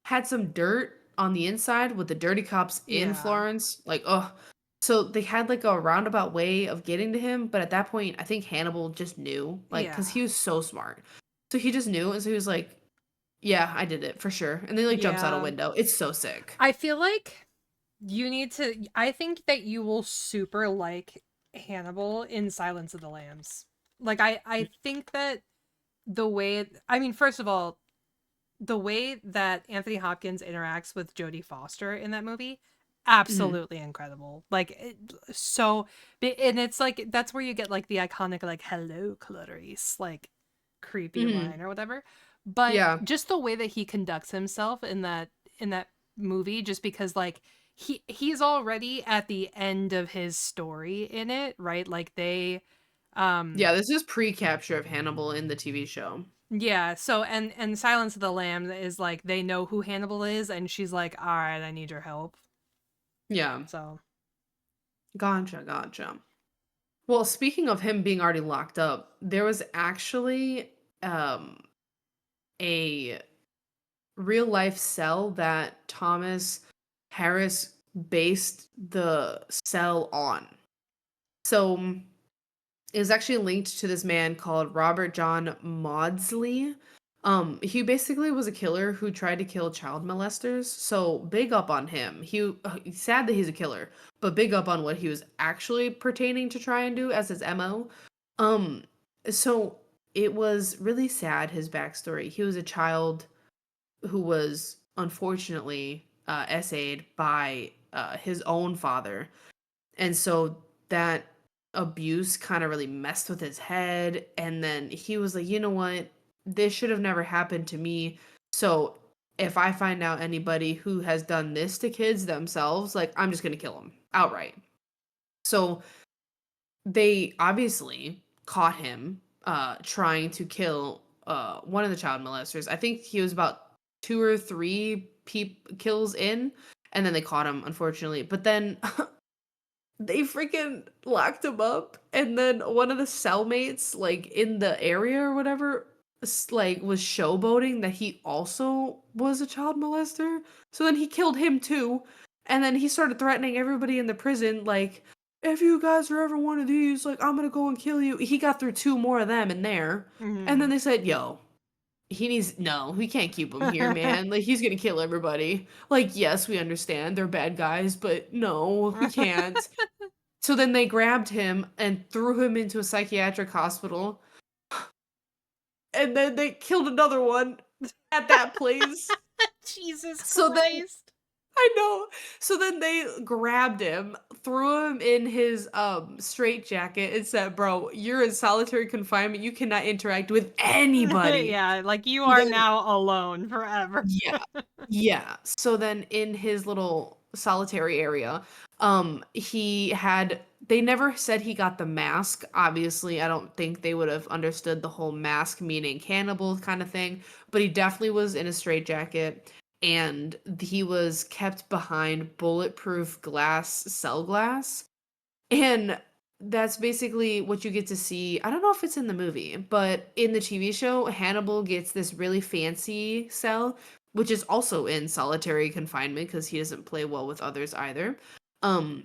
had some dirt on the inside with the dirty cops in Yeah. Florence. Like, oh. So they had, like, a roundabout way of getting to him. But at that point, I think Hannibal just knew, like, because Yeah. he was so smart. So he just knew. And so he was like, yeah, I did it for sure. And then, like, jumps out a Yeah. window. It's so sick. I feel like you need to I think that you will super like Hannibal in Silence of the Lambs. Like I think that the way I mean, first of all, the way that Anthony Hopkins interacts with Jodie Foster in that movie Mhm. absolutely incredible. Like and it's like that's where you get like the iconic like "Hello, Clarice" like creepy Mhm. line or whatever. But Yeah. just the way that he conducts himself in that movie, just because like he's already at the end of his story in it, right? Like they Yeah, this is pre-capture of Hannibal in the TV show. yeah, so and Silence of the Lamb is like they know who Hannibal is, and she's like, all right, I need your help. Yeah. So Gotcha, gotcha. Well, speaking of him being already locked up, there was actually um a real life cell that Thomas Harris based the cell on. So it was actually linked to this man called Robert John Maudsley. He basically was a killer who tried to kill child molesters. So big up on him. Sad that he's a killer, but big up on what he was actually pertaining to try and do as his MO. Um, so it was really sad, his backstory. He was a child who was unfortunately essayed by his own father, and so that abuse kind of really messed with his head. And then he was like, you know what? This should have never happened to me. So if I find out anybody who has done this to kids themselves, like, I'm just going to kill them outright. So they obviously caught him trying to kill one of the child molesters. I think he was about two or three kills in, and then they caught him, unfortunately. But then they freaking locked him up, and then one of the cellmates, like, in the area or whatever, like, was showboating that he also was a child molester. So then he killed him too, and then he started threatening everybody in the prison, like, if you guys are ever one of these, like, I'm gonna go and kill you. He got through two more of them in there, and then mhm. they said, yo, no, we can't keep him here, man. Like, he's gonna kill everybody. Like, yes, we understand they're bad guys, but no, we can't. So then they grabbed him and threw him into a psychiatric hospital, and then they killed another one at that place. Jesus So then Christ. I know. So then they grabbed him, threw him in his straitjacket and said, "Bro, you're in solitary confinement. You cannot interact with anybody." Yeah, like you So are then now alone forever. yeah. Yeah. So then in his little solitary area, he had they never said he got the mask. Obviously, I don't think they would have understood the whole mask meaning cannibal kind of thing, but he definitely was in a straitjacket, and he was kept behind bulletproof cell glass. And that's basically what you get to see. I don't know if it's in the movie, but in the TV show, Hannibal gets this really fancy cell, which is also in solitary confinement because he doesn't play well with others either. Um,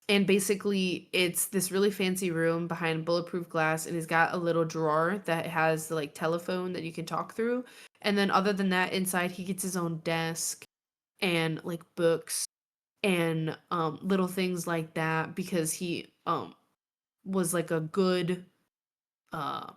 and basically, it's this really fancy room behind bulletproof glass, and he's got a little drawer that has the like telephone that you can talk through. And then, other than that, inside he gets his own desk and like books and little things like that because he was like a good uh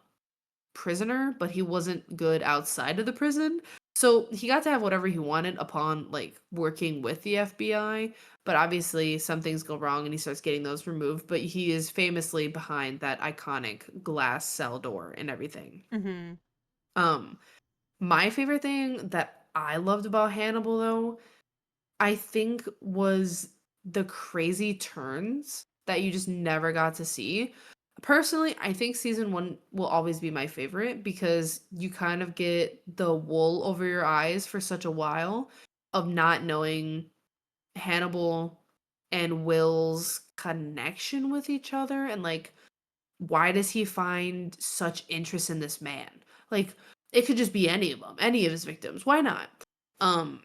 prisoner, but he wasn't good outside of the prison. So he got to have whatever he wanted upon like working with the FBI, but obviously some things go wrong and he starts getting those removed, but he is famously behind that iconic glass cell door and everything. Mhm. Um my favorite thing that I loved about Hannibal though, I think, was the crazy turns that you just never got to see. Personally, I think season 1 will always be my favorite because you kind of get the wool over your eyes for such a while of not knowing Hannibal and Will's connection with each other, and like, why does he find such interest in this man? Like, it could just be any of them, any of his victims. Why not? Um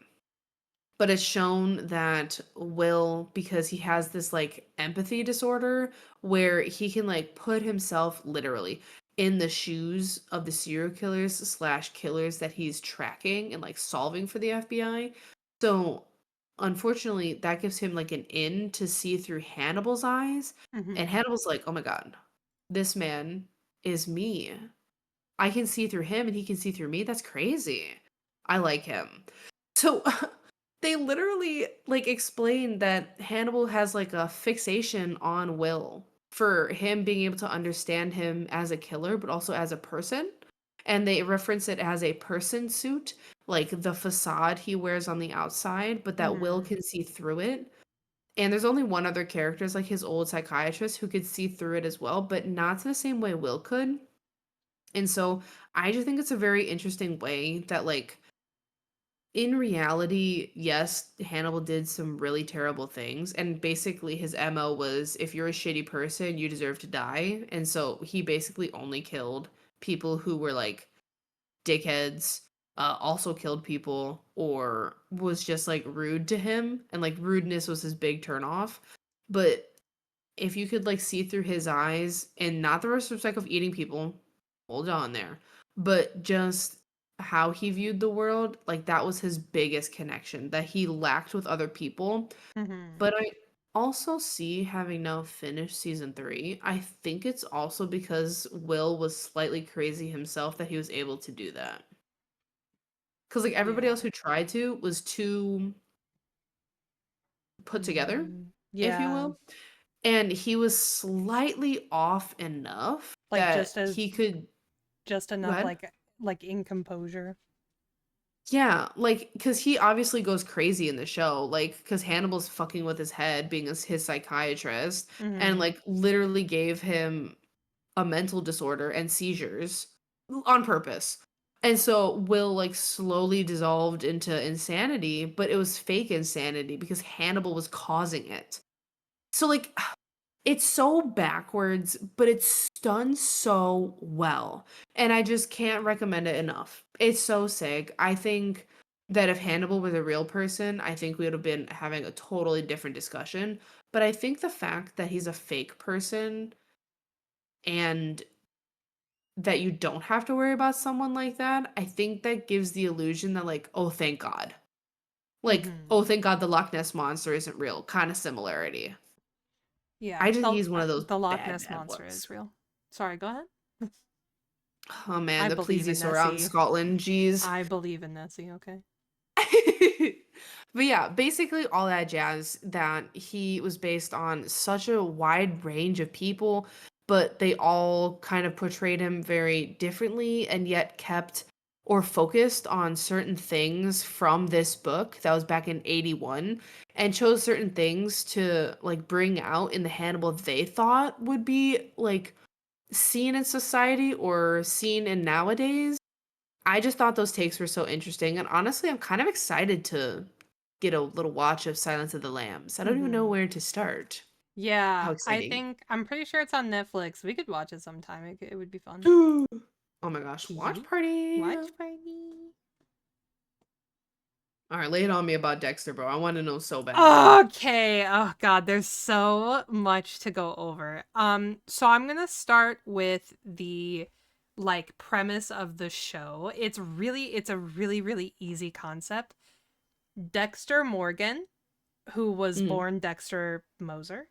but it's shown that Will, because he has this like empathy disorder where he can like put himself literally in the shoes of the serial killers slash killers that he's tracking and like solving for the FBI. So unfortunately, that gives him like an in to see through Hannibal's eyes. And Mhm. Hannibal's like, oh my God, this man is me. I can see through him and he can see through me. That's crazy. I like him. So they literally like explain that Hannibal has like a fixation on Will for him being able to understand him as a killer, but also as a person. And they reference it as a person suit, like the facade he wears on the outside, but that Will Mm-hmm. can see through it. And there's only one other character, it's like his old psychiatrist, who could see through it as well, but not to the same way Will could. And so I just think it's a very interesting way that, like, in reality, yes, Hannibal did some really terrible things. And basically, his MO was if you're a shitty person, you deserve to die. And so he basically only killed people who were like dickheads, also killed people, or was just like rude to him. And like rudeness was his big turnoff. But if you could like see through his eyes, and not the respect of eating people, hold on there, but just how he viewed the world, like that was his biggest connection that he lacked with other people. Mm-hmm. But I also see, having now finished season 3, I think it's also because Will was slightly crazy himself that he was able to do that. Because like everybody Yeah. else who tried to was too put together, Mm-hmm. if you Yeah. will. And he was slightly off enough Like that he could just go enough ahead. like in composure. Yeah, like because he obviously goes crazy in the show, like because Hannibal's fucking with his head, being his psychiatrist, and Mm-hmm. like literally gave him a mental disorder and seizures on purpose. And so Will like slowly dissolved into insanity, but it was fake insanity because Hannibal was causing it. So like it's so backwards, but it's done so well. And I just can't recommend it enough. It's so sick. I think that if Hannibal was a real person, I think we would have been having a totally different discussion. But I think the fact that he's a fake person and that you don't have to worry about someone like that, I think that gives the illusion that, like, oh, thank God. Like, Mm-hmm. oh, thank God the Loch Ness monster isn't real kind of similarity. Yeah. I just think he's one of those The Loch bad, Ness bad monster ones. is real. Sorry, go ahead. Oh man, I the believe in plesiosaur out in Nessie. Scotland, jeez. I believe in Nessie, okay? But yeah, basically all that jazz, that he was based on such a wide range of people, but they all kind of portrayed him very differently and yet kept or focused on certain things from this book that was back in 81 and chose certain things to like bring out in the Hannibal they thought would be like seen in society or seen in nowadays. I just thought those takes were so interesting, and honestly, I'm kind of excited to get a little watch of Silence of the Lambs. I don't even know Mm-hmm. where to start. Yeah, How I exciting. think I'm pretty sure it's on Netflix. We could watch it sometime. It would be fun. Oh my gosh, watch Cute. party. Watch party. All right, lay it on me about Dexter, bro. I want to know so bad. Okay. Oh god, there's so much to go over. So I'm going to start with the like premise of the show. It's a really easy concept. Dexter Morgan, who was Mm. born Dexter Moser,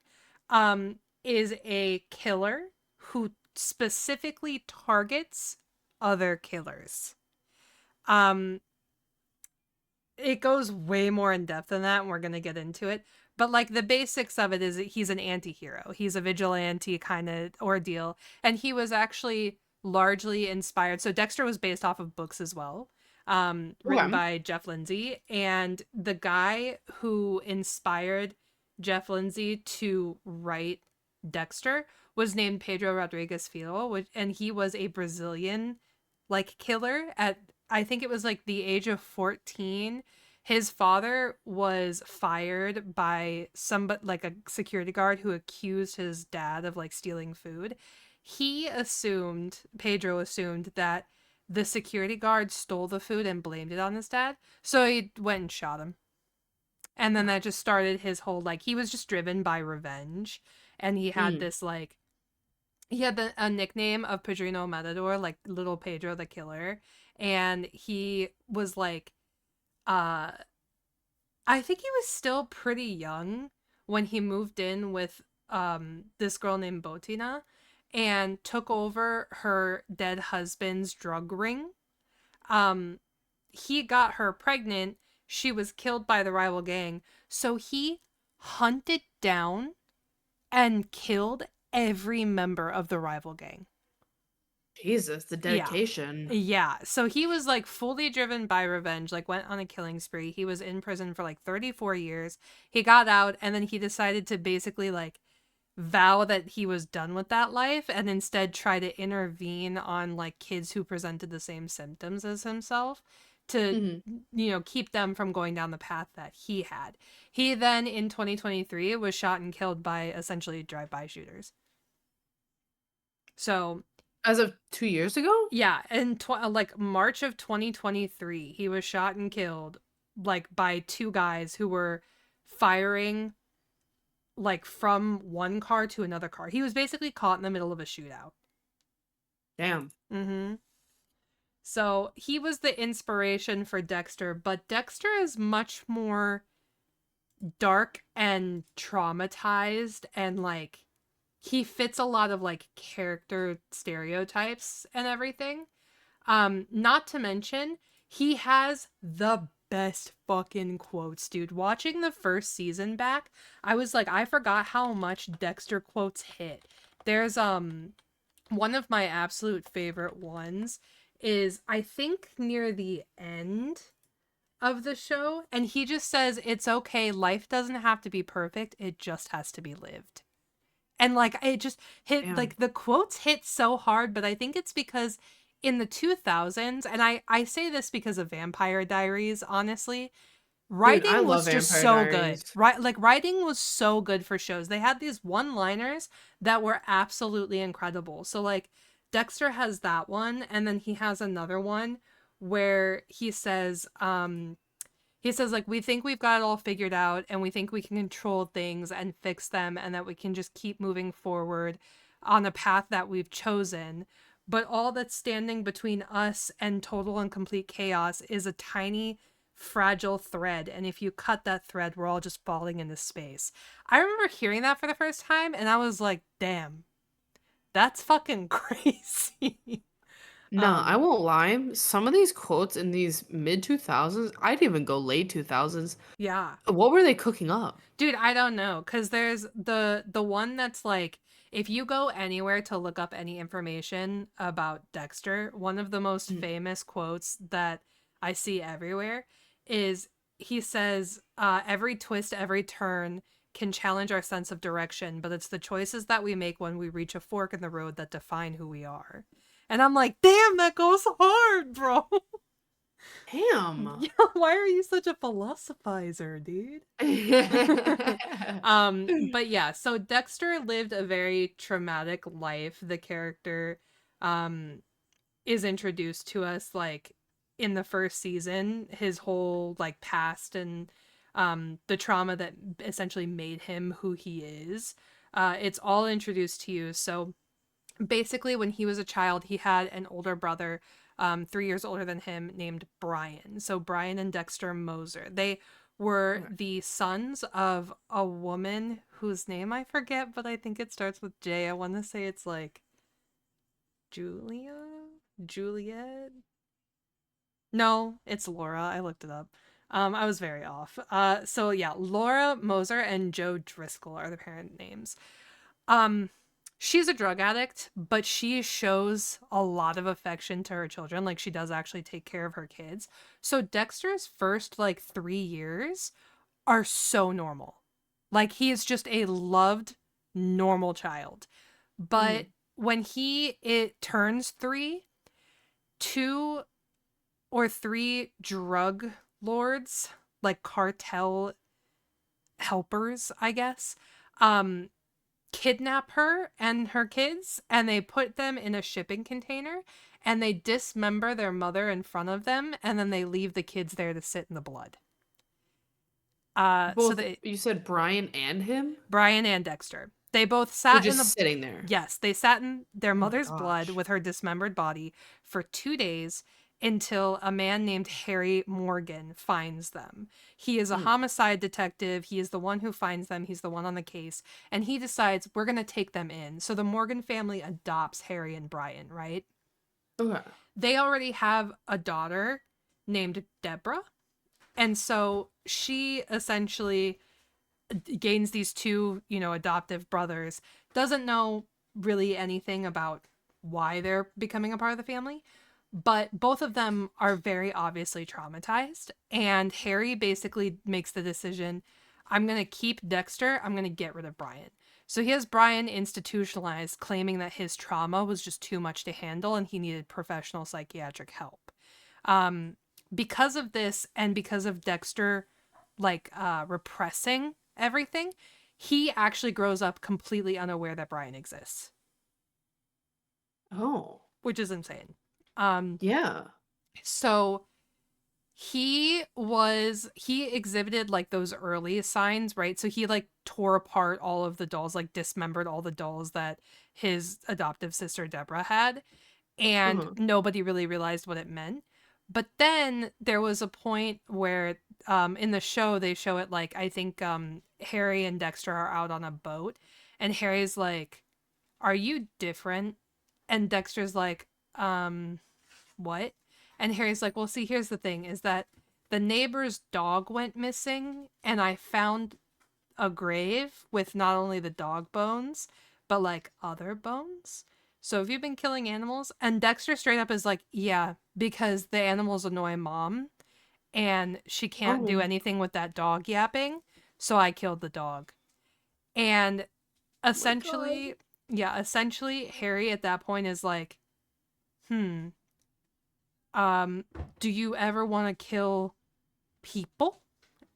um is a killer who specifically targets other killers. Um it goes way more in depth than that, and we're going to get into it. But like the basics of it is that he's an anti-hero. He's a vigilante kind of ordeal, and he was actually largely inspired. So Dexter was based off of books as well, written Okay. by Jeff Lindsay, and the guy who inspired Jeff Lindsay to write Dexter was named Pedro Rodriguez Filho, and he was a Brazilian like killer at, I think it was like the age of 14. His father was fired by somebody, like a security guard who accused his dad of like stealing food. Pedro assumed that the security guard stole the food and blamed it on his dad. So he went and shot him. And then that just started his whole, like, he was just driven by revenge. And he had Mm. this like he had a nickname of Padrino Matador, like Little Pedro the Killer, and he was like, uh, I think he was still pretty young when he moved in with this girl named Botina, and took over her dead husband's drug ring. Um, he got her pregnant. she was killed by the rival gang. So he hunted down and killed every member of the rival gang. Jesus, the Yeah. dedication. Yeah. So he was like fully driven by revenge, like went on a killing spree. He was in prison for like 34 years. He got out and then he decided to basically like vow that he was done with that life and instead try to intervene on like kids who presented the same symptoms as himself to Hmm. keep them from going down the path that he had. He then in 2023 was shot and killed by essentially drive-by shooters. So As of 2 years ago? yeah, in like March of 2023, he was shot and killed like by two guys who were firing like from one car to another car. He was basically caught in the middle of a shootout. Damn. Mhm. So, he was the inspiration for Dexter, but Dexter is much more dark and traumatized and like he fits a lot of like character stereotypes and everything. Not to mention, he has the best fucking quotes, dude. Watching the first season back, I was like, I forgot how much Dexter quotes hit. There's one of my absolute favorite ones is I think near the end of the show, and he just says, "It's okay, life doesn't have to be perfect, it just has to be lived." And like it just hit Damn. like the quotes hit so hard, but I think it's because in the 2000s, and I say this because of Vampire Diaries, honestly, Dude, I writing was love just Vampire so good. Diaries. Right, like writing was so good for shows. They had these one-liners that were absolutely incredible. So like Dexter has that one, and then he has another one where he says, like, we think we've got it all figured out and we think we can control things and fix them and that we can just keep moving forward on a path that we've chosen. But all that's standing between us and total and complete chaos is a tiny, fragile thread. And if you cut that thread, we're all just falling into space. I remember hearing that for the first time and I was like, damn, that's fucking crazy. Nah, I um, won't lie. Some of these quotes in these mid 2000s, I'd even go late 2000s. yeah. What were they cooking up? Dude, I don't know, cause there's the one that's like if you go anywhere to look up any information about Dexter, one of the most Mm. famous quotes that I see everywhere is he says, every twist, every turn can challenge our sense of direction, but it's the choices that we make when we reach a fork in the road that define who we are." And I'm like, damn, that goes hard, bro. Damn. Yeah, why are you such a philosophizer, dude? But yeah, so Dexter lived a very traumatic life. The character um is introduced to us like in the first season, his whole like past and the trauma that essentially made him who he is. It's all introduced to you. So basically when he was a child, he had an older brother 3 years older than him named Brian. So Brian and Dexter Moser. They were Okay. the sons of a woman whose name I forget, but I think it starts with J. I want to say it's like Julia? Juliet? No, it's Laura. I looked it up. I was very off. So yeah, Laura Moser and Joe Driscoll are the parent names. Um, she's a drug addict, but she shows a lot of affection to her children. Like she does actually take care of her kids. So Dexter's first like 3 years are so normal. Like he is just a loved, normal child. But Mhm. when he it turns 3, 2 or 3 drug lords, like cartel helpers, I guess, um, kidnap her and her kids and they put them in a shipping container and they dismember their mother in front of them and then they leave the kids there to sit in the blood. So Both, they you said Brian and him Brian and Dexter, they both were sat in the just sitting there. yes, they sat in their Oh my mother's blood gosh. with her dismembered body for 2 days until a man named Harry Morgan finds them. He is a Mm. homicide detective. He is the one who finds them. He's the one on the case. And he decides we're going to take them in. So the Morgan family adopts Harry and Brian, right? Okay. They already have a daughter named Deborah. And so she essentially gains these two, adoptive brothers, doesn't know really anything about why they're becoming a part of the family, but both of them are very obviously traumatized. And Harry basically makes the decision, I'm going to keep Dexter, I'm going to get rid of Brian. So he has Brian institutionalized, claiming that his trauma was just too much to handle and he needed professional psychiatric help. Um, because of this and because of Dexter repressing everything, he actually grows up completely unaware that Brian exists, Oh. which is insane. Um, Yeah. so he exhibited like those early signs, right? So he like tore apart all of the dolls, like dismembered all the dolls that his adoptive sister Deborah had, and Uh-huh. nobody really realized what it meant. But then there was a point where in the show they show it like I think Harry and Dexter are out on a boat and Harry's like, "Are you different?" And Dexter's like, what?" And Harry's like, "Well, see, here's the thing is that the neighbor's dog went missing and I found a grave with not only the dog bones, but like other bones. So have you been killing animals?" And Dexter straight up is like, "Yeah, because the animals annoy mom and she can't do Oh. anything with that dog yapping. So I killed the dog." And Oh my God. essentially Harry at that point is like, hmm, do you ever want to kill people?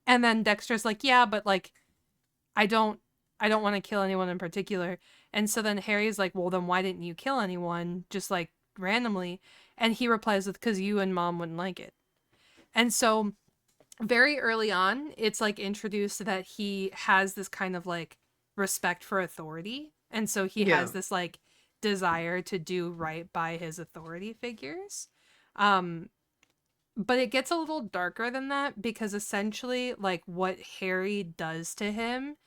And then Dexter's like, "Yeah, but like I don't I don't want to kill anyone in particular." And so then Harry's like, "Well, then why didn't you kill anyone just like randomly?" And he replies with, "Cuz you and mom wouldn't like it." And so very early on, it's like introduced that he has this kind of like respect for authority. And so he has Yeah. this like desire to do right by his authority figures. Um but it gets a little darker than that because essentially like what Harry does to him,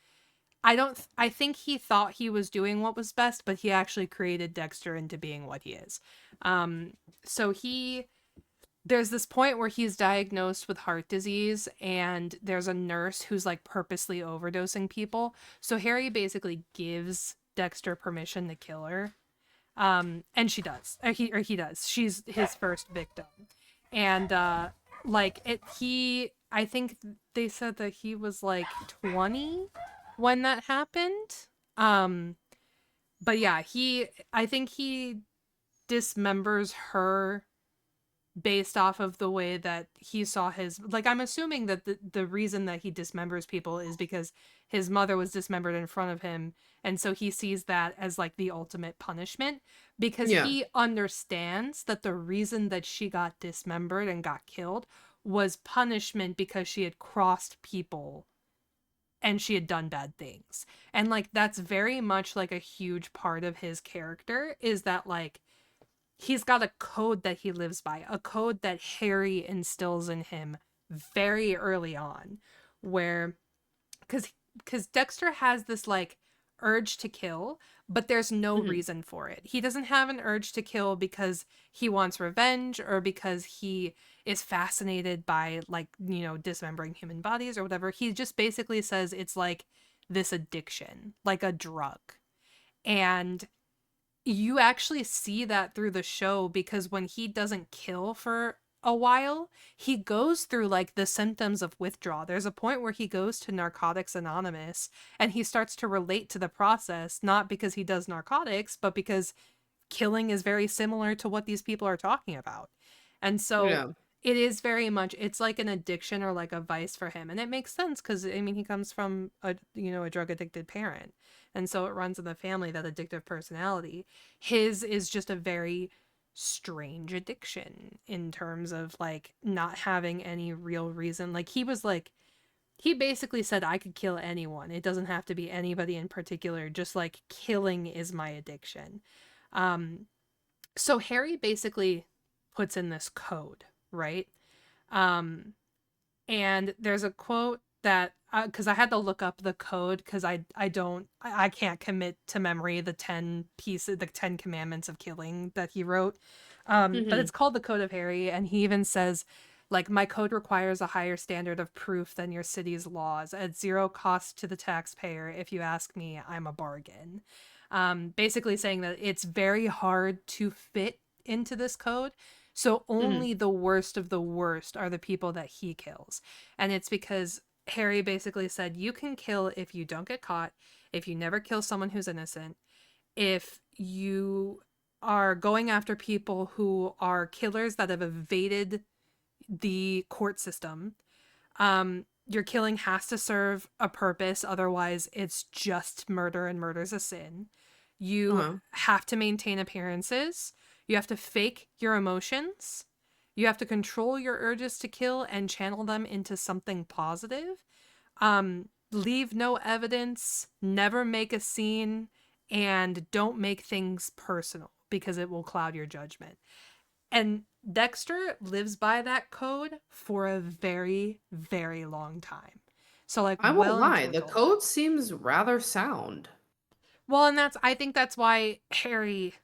I think he thought he was doing what was best, but he actually created Dexter into being what he is. Um so there's this point where he's diagnosed with heart disease and there's a nurse who's like purposely overdosing people. So Harry basically gives Dexter permission to kill her. And she does. He does. She's his first victim. And like it he I think they said that he was like 20 when that happened. Um but yeah, I think he dismembers her based off of the way that he saw his, like, I'm assuming that the reason that he dismembers people is because his mother was dismembered in front of him, and so he sees that as like the ultimate punishment because Yeah. he understands that the reason that she got dismembered and got killed was punishment because she had crossed people and she had done bad things. And like that's very much like a huge part of his character is that like he's got a code that he lives by, a code that Harry instills in him very early on, where because Dexter has this like urge to kill, but there's no Hmm. reason for it. He doesn't have an urge to kill because he wants revenge or because he is fascinated by like, dismembering human bodies or whatever. He just basically says it's like this addiction, like a drug. And you actually see that through the show because when he doesn't kill for a while, he goes through like the symptoms of withdrawal. There's a point where he goes to Narcotics Anonymous and he starts to relate to the process, not because he does narcotics, but because killing is very similar to what these people are talking about. And so Yeah. it is very much it's like an addiction or like a vice for him. And it makes sense cuz I mean he comes from a drug addicted parent. And so it runs in the family, that addictive personality. His is just a very strange addiction in terms of like not having any real reason. Like he basically said I could kill anyone. It doesn't have to be anybody in particular. Just like killing is my addiction. Um, so Harry basically puts in this code, right? Um, and there's a quote that because I had to look up the code because I can't commit to memory the 10 commandments of killing that he wrote. But Hmm. it's called the Code of Harry, and he even says Like, my code requires a higher standard of proof than your city's laws at zero cost to the taxpayer. If you ask me, I'm a bargain. Basically saying that it's very hard to fit into this code. So Mhm. only the worst of the worst are the people that he kills. And it's because Harry basically said, you can kill if you don't get caught, if you never kill someone who's innocent, if you are going after people who are killers that have evaded the court system. Your killing has to serve a purpose, otherwise it's just murder, and murder's a sin. You Uh-huh. have to maintain appearances. You have to fake your emotions. You have to control your urges to kill and channel them into something positive. Leave no evidence, never make a scene, and don't make things personal because it will cloud your judgment. And Dexter lives by that code for a very, very long time. So, like, I won't well lie, into the adulthood. code seems rather sound. Well, and I think that's why Harry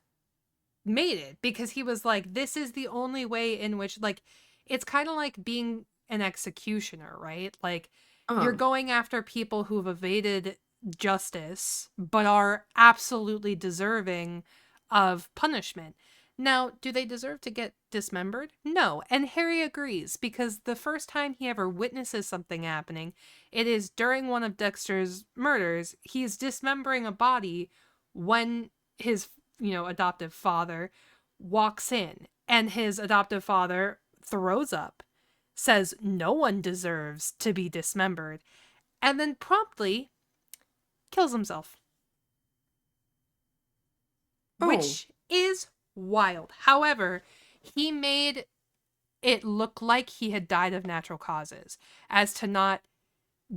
made it, because he was like, this is the only way in which, like, it's kind of like being an executioner, right? Like, you're Um, going after people who've evaded justice but are absolutely deserving of punishment. Now, do they deserve to get dismembered? No. And Harry agrees, because the first time he ever witnesses something happening, it is during one of Dexter's murders. He's dismembering a body when his, adoptive father walks in, and his adoptive father throws up, says no one deserves to be dismembered, and then promptly kills himself, oh, which is wild. However, he made it look like he had died of natural causes, as to not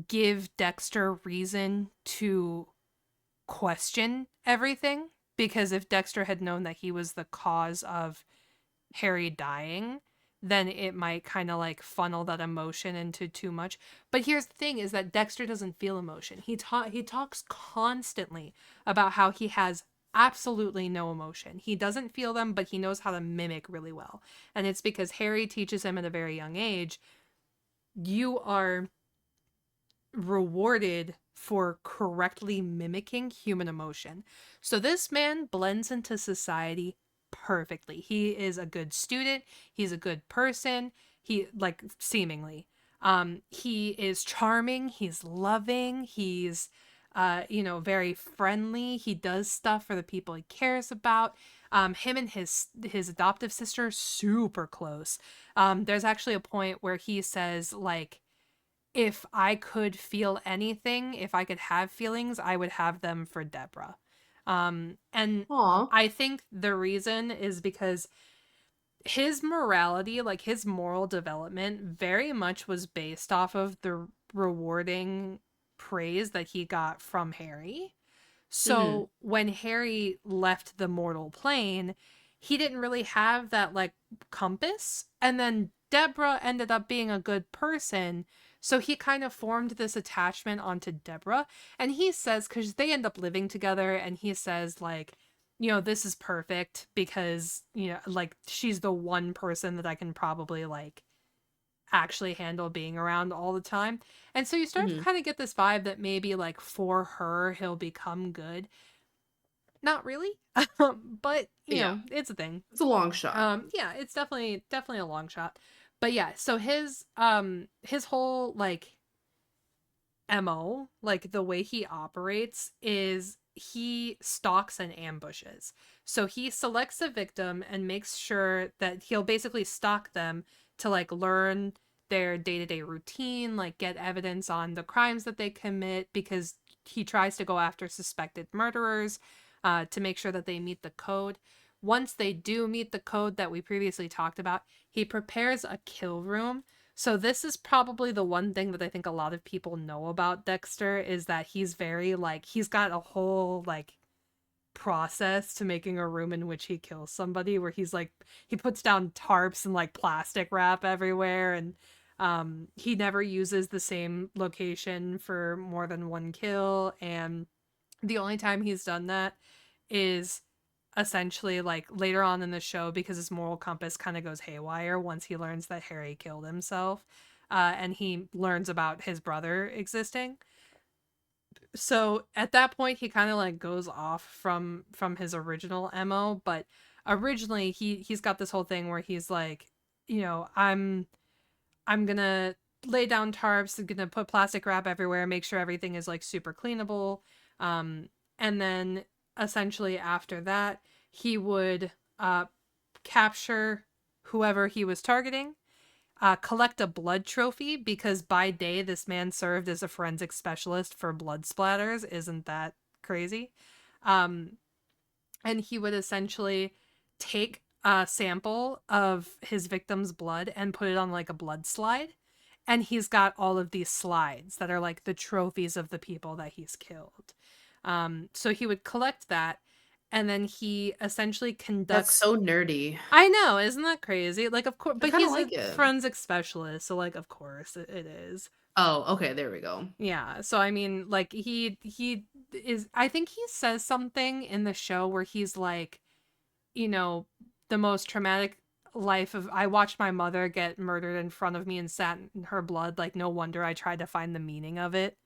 give Dexter reason to question everything. Because if Dexter had known that he was the cause of Harry dying, then it might kind of like funnel that emotion into too much. But here's the thing, is that Dexter doesn't feel emotion. He talks constantly about how he has absolutely no emotion. He doesn't feel them, but he knows how to mimic really well. And it's because Harry teaches him at a very young age, you are rewarded for correctly mimicking human emotion. So this man blends into society perfectly. He is a good student, he's a good person, he, like, seemingly. He is charming, he's loving, he's very friendly. He does stuff for the people he cares about. Him and his adoptive sister are super close. There's actually a point where he says, like, if I could feel anything, if I could have feelings, I would have them for Deborah. And aw. I think the reason is because his morality, like his moral development, very much was based off of the rewarding praise that he got from Harry. Mhm. So when Harry left the mortal plane, he didn't really have that, like, compass. And then Deborah ended up being a good person. So he kind of formed this attachment onto Deborah. And he says, because they end up living together, and he says, like, this is perfect because, like, she's the one person that I can probably, like, actually handle being around all the time. And so you start to Mhm. kind of get this vibe that maybe, like, for her, he'll become good. Not really. But, Yeah, it's a thing. it's a long shot. Yeah, it's definitely a long shot. But yeah, so his whole, like, MO, like the way he operates, is he stalks and ambushes. So he selects a victim and makes sure that he'll basically stalk them to, like, learn their day-to-day routine, like get evidence on the crimes that they commit, because he tries to go after suspected murderers, to make sure that they meet the code. Once they do meet the code that we previously talked about, he prepares a kill room. So this is probably the one thing that I think a lot of people know about Dexter, is that he's very, like, he's got a whole, like, process to making a room in which he kills somebody, where he's like, he puts down tarps and, like, plastic wrap everywhere, and he never uses the same location for more than one kill. And the only time he's done that is essentially, like, later on in the show, because his moral compass kind of goes haywire once he learns that Harry killed himself, and he learns about his brother existing. So at that point, he kind of like goes off from his original MO, but originally he's got this whole thing where he's like, I'm gonna lay down tarps, gonna put plastic wrap everywhere, make sure everything is like super cleanable. And then essentially after that, he would capture whoever he was targeting, collect a blood trophy, because by day this man served as a forensic specialist for blood splatters. Isn't that crazy? Um, and he would essentially take a sample of his victim's blood and put it on like a blood slide. And he's got all of these slides that are like the trophies of the people that he's killed. So he would collect that, and then he essentially That's conducts. so nerdy. I know, isn't that crazy? Like, of course, I but kind of he's a like it. forensic specialist, so like, of course, it is. Oh, okay, there we go. Yeah. So I mean, like, he is. I think he says something in the show where he's like, you know, the most traumatic life of. I watched my mother get murdered in front of me and sat in her blood. Like, no wonder I tried to find the meaning of it.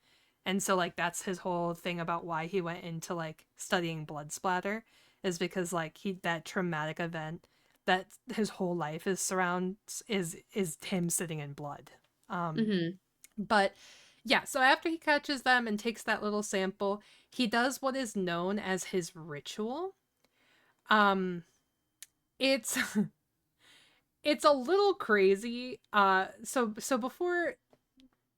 And so, like, that's his whole thing about why he went into like studying blood splatter, is because like that traumatic event that his whole life is surrounds is him sitting in blood. Um, Mm-hmm. but yeah, so after he catches them and takes that little sample, he does what is known as his ritual. Um, it's it's a little crazy. So before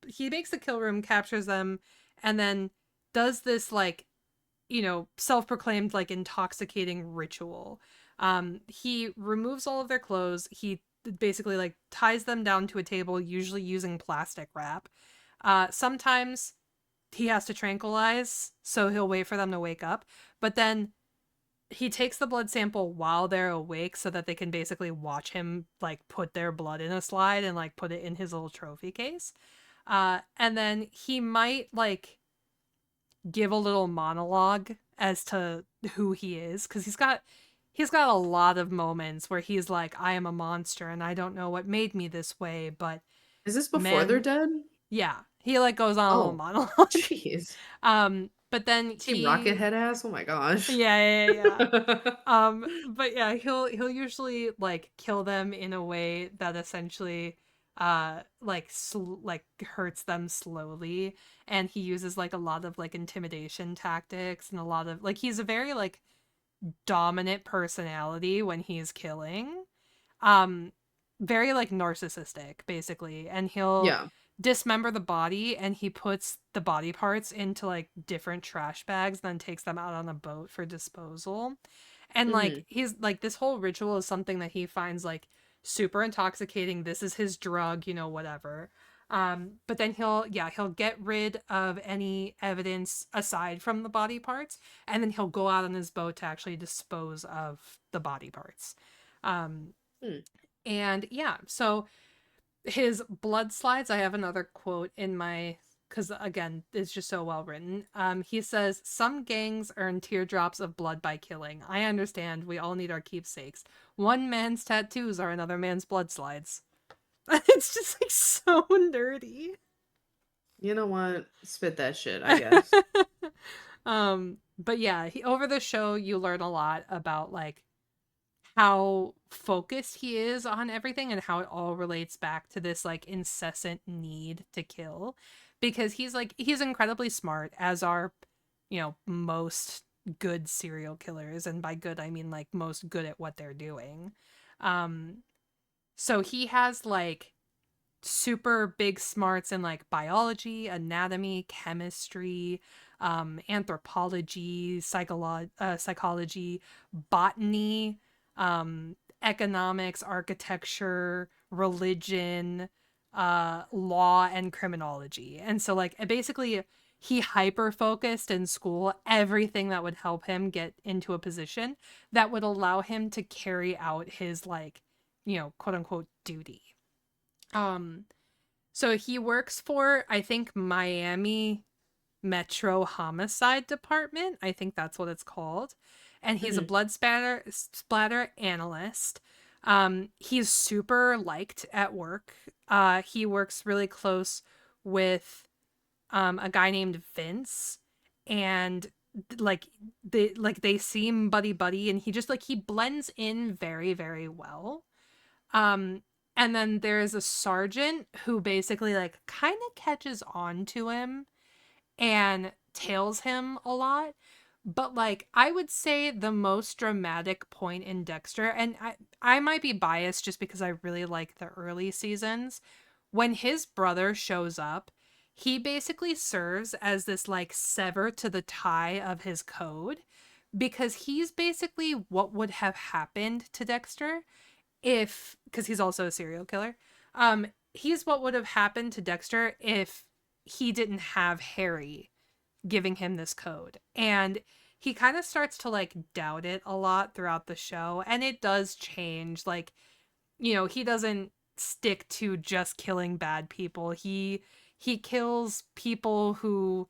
he makes the kill room, captures them, and then does this like, self-proclaimed like intoxicating ritual. He removes all of their clothes. He basically like ties them down to a table, usually using plastic wrap. Sometimes he has to tranquilize, so he'll wait for them to wake up. But then he takes the blood sample while they're awake so that they can basically watch him like put their blood in a slide and like put it in his little trophy case. And then he might like give a little monologue as to who he is, because he's got a lot of moments where he's like, I am a monster and I don't know what made me this way, but Is this before they're man, dead? yeah, he like goes on a little Oh, monologue. jeez. But then Team Rocket he head ass? Oh my gosh. yeah, yeah, yeah. But yeah, he'll usually like kill them in a way that essentially like hurts them slowly, and he uses like a lot of like intimidation tactics, and a lot of like he's a very like dominant personality when he's killing. Um Very like narcissistic basically, and he'll Yeah. dismember the body, and he puts the body parts into like different trash bags, then takes them out on a boat for disposal. And Mm-hmm. like he's like, this whole ritual is something that he finds like super intoxicating. This is his drug, whatever. But then he'll get rid of any evidence aside from the body parts, and then he'll go out on his boat to actually dispose of the body parts. Um, Hmm. and yeah, so his blood slides, I have another quote in my, because again, it's just so well written. He says, some gangs earn teardrops of blood by killing. I understand, we all need our keepsakes. One man's tattoos are another man's blood slides. It's just like so nerdy. You know what? Spit that shit, I guess. But yeah, over the show you learn a lot about like how focused he is on everything, and how it all relates back to this like incessant need to kill, because he's incredibly smart, as are most good serial killers, and by good I mean like most good at what they're doing. um so he has like super big smarts in like biology, anatomy, chemistry, anthropology, psychology, botany, economics, architecture, religion, law, and criminology. And so like basically he hyper focused in school everything that would help him get into a position that would allow him to carry out his like, quote unquote duty. um so he works for, I think, Miami Metro Homicide Department. I think that's what it's called. and he's a Mhm. blood splatter analyst. He's super liked at work. He works really close with a guy named Vince, and like they seem buddy buddy, and he just like he blends in very very well. Um, and then there's a sergeant who basically like kind of catches on to him and tails him a lot. But like I would say the most dramatic point in Dexter, and I might be biased just because I really like the early seasons, when his brother shows up, he basically serves as this like sever to the tie of his code, because he's basically what would have happened to Dexter if, because he's also a serial killer. He's what would have happened to Dexter if he didn't have Harry giving him this code. And he kind of starts to like doubt it a lot throughout the show, and it does change. Like, he doesn't stick to just killing bad people. He kills people who,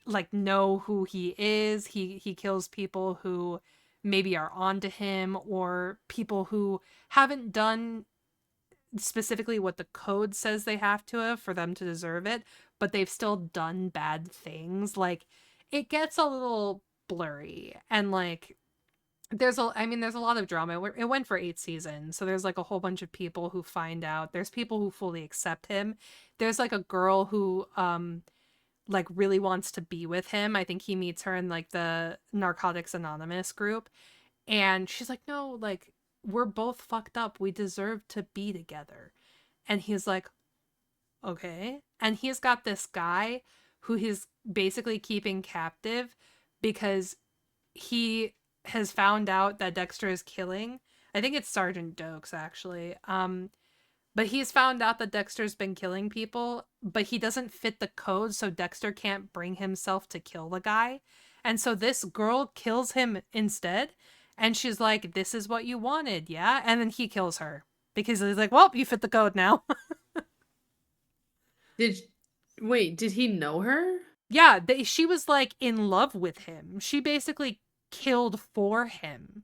like know who he is. He kills people who maybe are onto him, or people who haven't done specifically what the code says they have to have for them to deserve it, but they've still done bad things. Like, it gets a little blurry, and like there's a lot of drama. It went for 8 seasons, so there's like a whole bunch of people who find out. There's people who fully accept him. There's like a girl who like really wants to be with him. I think he meets her in like the Narcotics Anonymous group, and she's like, no, like, we're both fucked up, we deserve to be together. And he's like, okay. And he's got this guy who he's basically keeping captive because he has found out that Dexter is killing. I think it's Sergeant Dokes, actually. But he's found out that Dexter's been killing people, but he doesn't fit the code, so Dexter can't bring himself to kill the guy. And so this girl kills him instead, and she's like, this is what you wanted, yeah? And then he kills her because he's like, well, you fit the code now. Did Wait, did he know her? Yeah, she was like in love with him. She basically killed for him.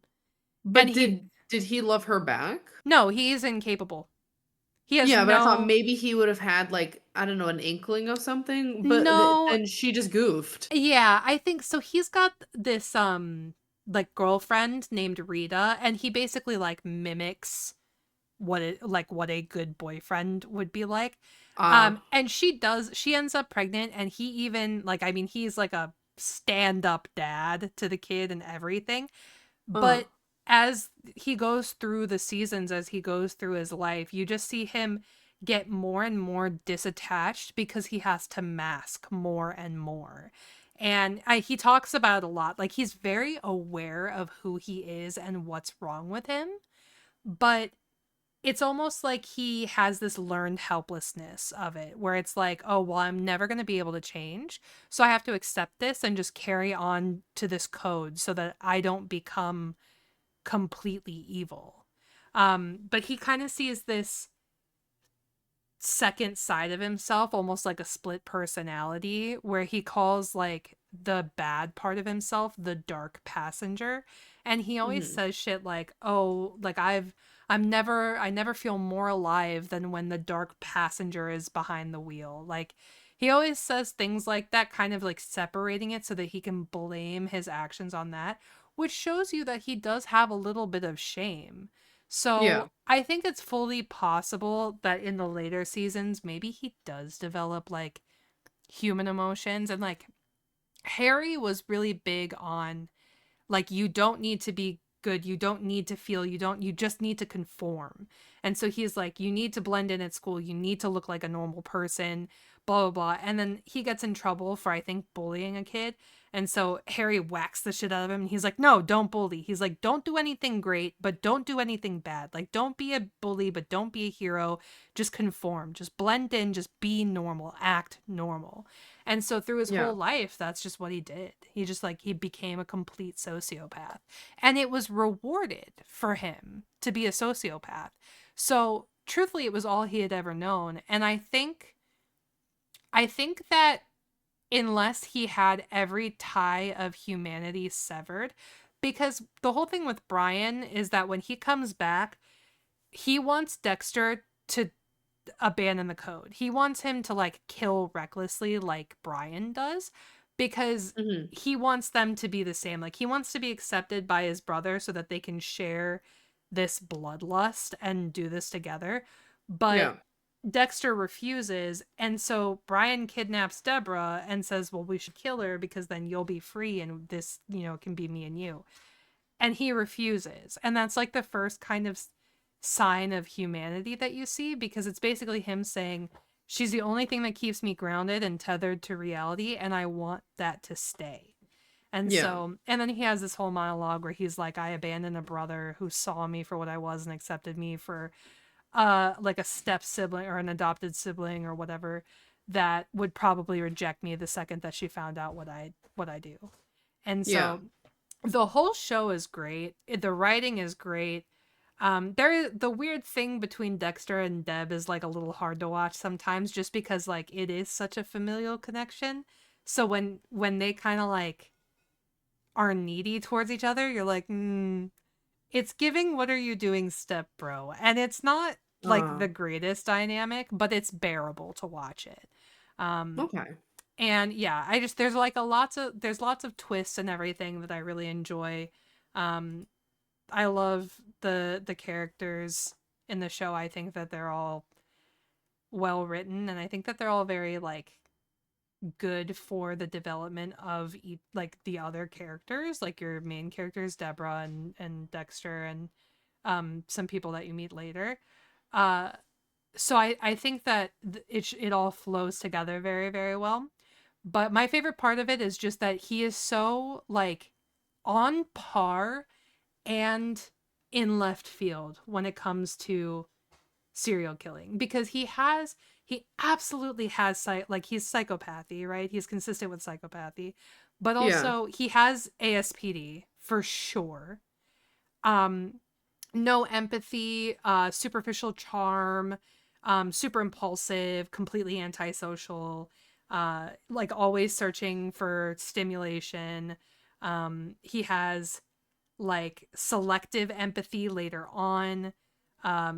And But did he love her back? no, he's incapable. He has Yeah, but I thought no, maybe he would have had, like, I don't know, an inkling of something, but no, then she just goofed. yeah, I think so. He's got this like girlfriend named Rita, and he basically like mimics what a good boyfriend would be like. Ah, And she ends up pregnant, and he even like, I mean, he's like a stand-up dad to the kid and everything. uh-huh. But as he goes through the seasons, as he goes through his life, you just see him get more and more disattached because he has to mask more and more. And he talks about it a lot. Like, he's very aware of who he is and what's wrong with him. But it's almost like he has this learned helplessness of it, where it's like, oh, well, I'm never going to be able to change. So I have to accept this and just carry on to this code so that I don't become completely evil. But he kind of sees this second side of himself, almost like a split personality, where he calls like the bad part of himself the dark passenger. And he always Mhm. says shit like, oh, like I never feel more alive than when the dark passenger is behind the wheel. Like, he always says things like that, kind of like separating it so that he can blame his actions on that, which shows you that he does have a little bit of shame. Yeah. So I think it's fully possible that in the later seasons, maybe he does develop like human emotions. And like, Harry was really big on like, you don't need to be good, you don't need to feel, you just need to conform. And so he's like, you need to blend in at school, you need to look like a normal person, blah blah blah. And then he gets in trouble for, I think, bullying a kid. And so Harry whacks the shit out of him, and he's like, no, don't bully. He's like, don't do anything great, but don't do anything bad. Like, don't be a bully, but don't be a hero. Just conform, just blend in, just be normal, act normal. And so through his Yeah. whole life, that's just what he did. He just like, he became a complete sociopath. And it was rewarded for him to be a sociopath. So truthfully, it was all he had ever known. And I think that unless he had every tie of humanity severed. Because the whole thing with Brian is that when he comes back, he wants Dexter to abandon the code. He wants him to like kill recklessly like Brian does because Hmm. he wants them to be the same. Like he wants to be accepted by his brother so that they can share this bloodlust and do this together. But Yeah. Dexter refuses, and so Brian kidnaps Deborah and says, "Well, we should kill her because then you'll be free and this, can be me and you." And he refuses. And that's like the first kind of sign of humanity that you see, because it's basically him saying, she's the only thing that keeps me grounded and tethered to reality, and I want that to stay. And Yeah. so, and then he has this whole monologue where he's like, I abandoned a brother who saw me for what I was and accepted me for like a step sibling or an adopted sibling or whatever that would probably reject me the second that she found out what I do. And Yeah. so the whole show is great. The writing is great. The weird thing between Dexter and Deb is like a little hard to watch sometimes, just because like it is such a familial connection. So when they kind of like are needy towards each other, you're like, it's giving "what are you doing" step bro, and it's not like Uh, the greatest dynamic, but it's bearable to watch it. Um, okay. and yeah, I just there's lots of twists and everything that I really enjoy. Um, I love the characters in the show. I think that they're all well written, and I think that they're all very like good for the development of like the other characters, like your main characters, Deborah and Dexter, and some people that you meet later. Uh, so I think that it all flows together very, very well. But my favorite part of it is just that he is so like on par and in left field when it comes to serial killing, because he absolutely has like he's psychopathy, right? He's consistent with psychopathy, but Yeah. also he has ASPD for sure. Um no empathy, superficial charm, super impulsive, completely antisocial, like always searching for stimulation. He has like selective empathy later on.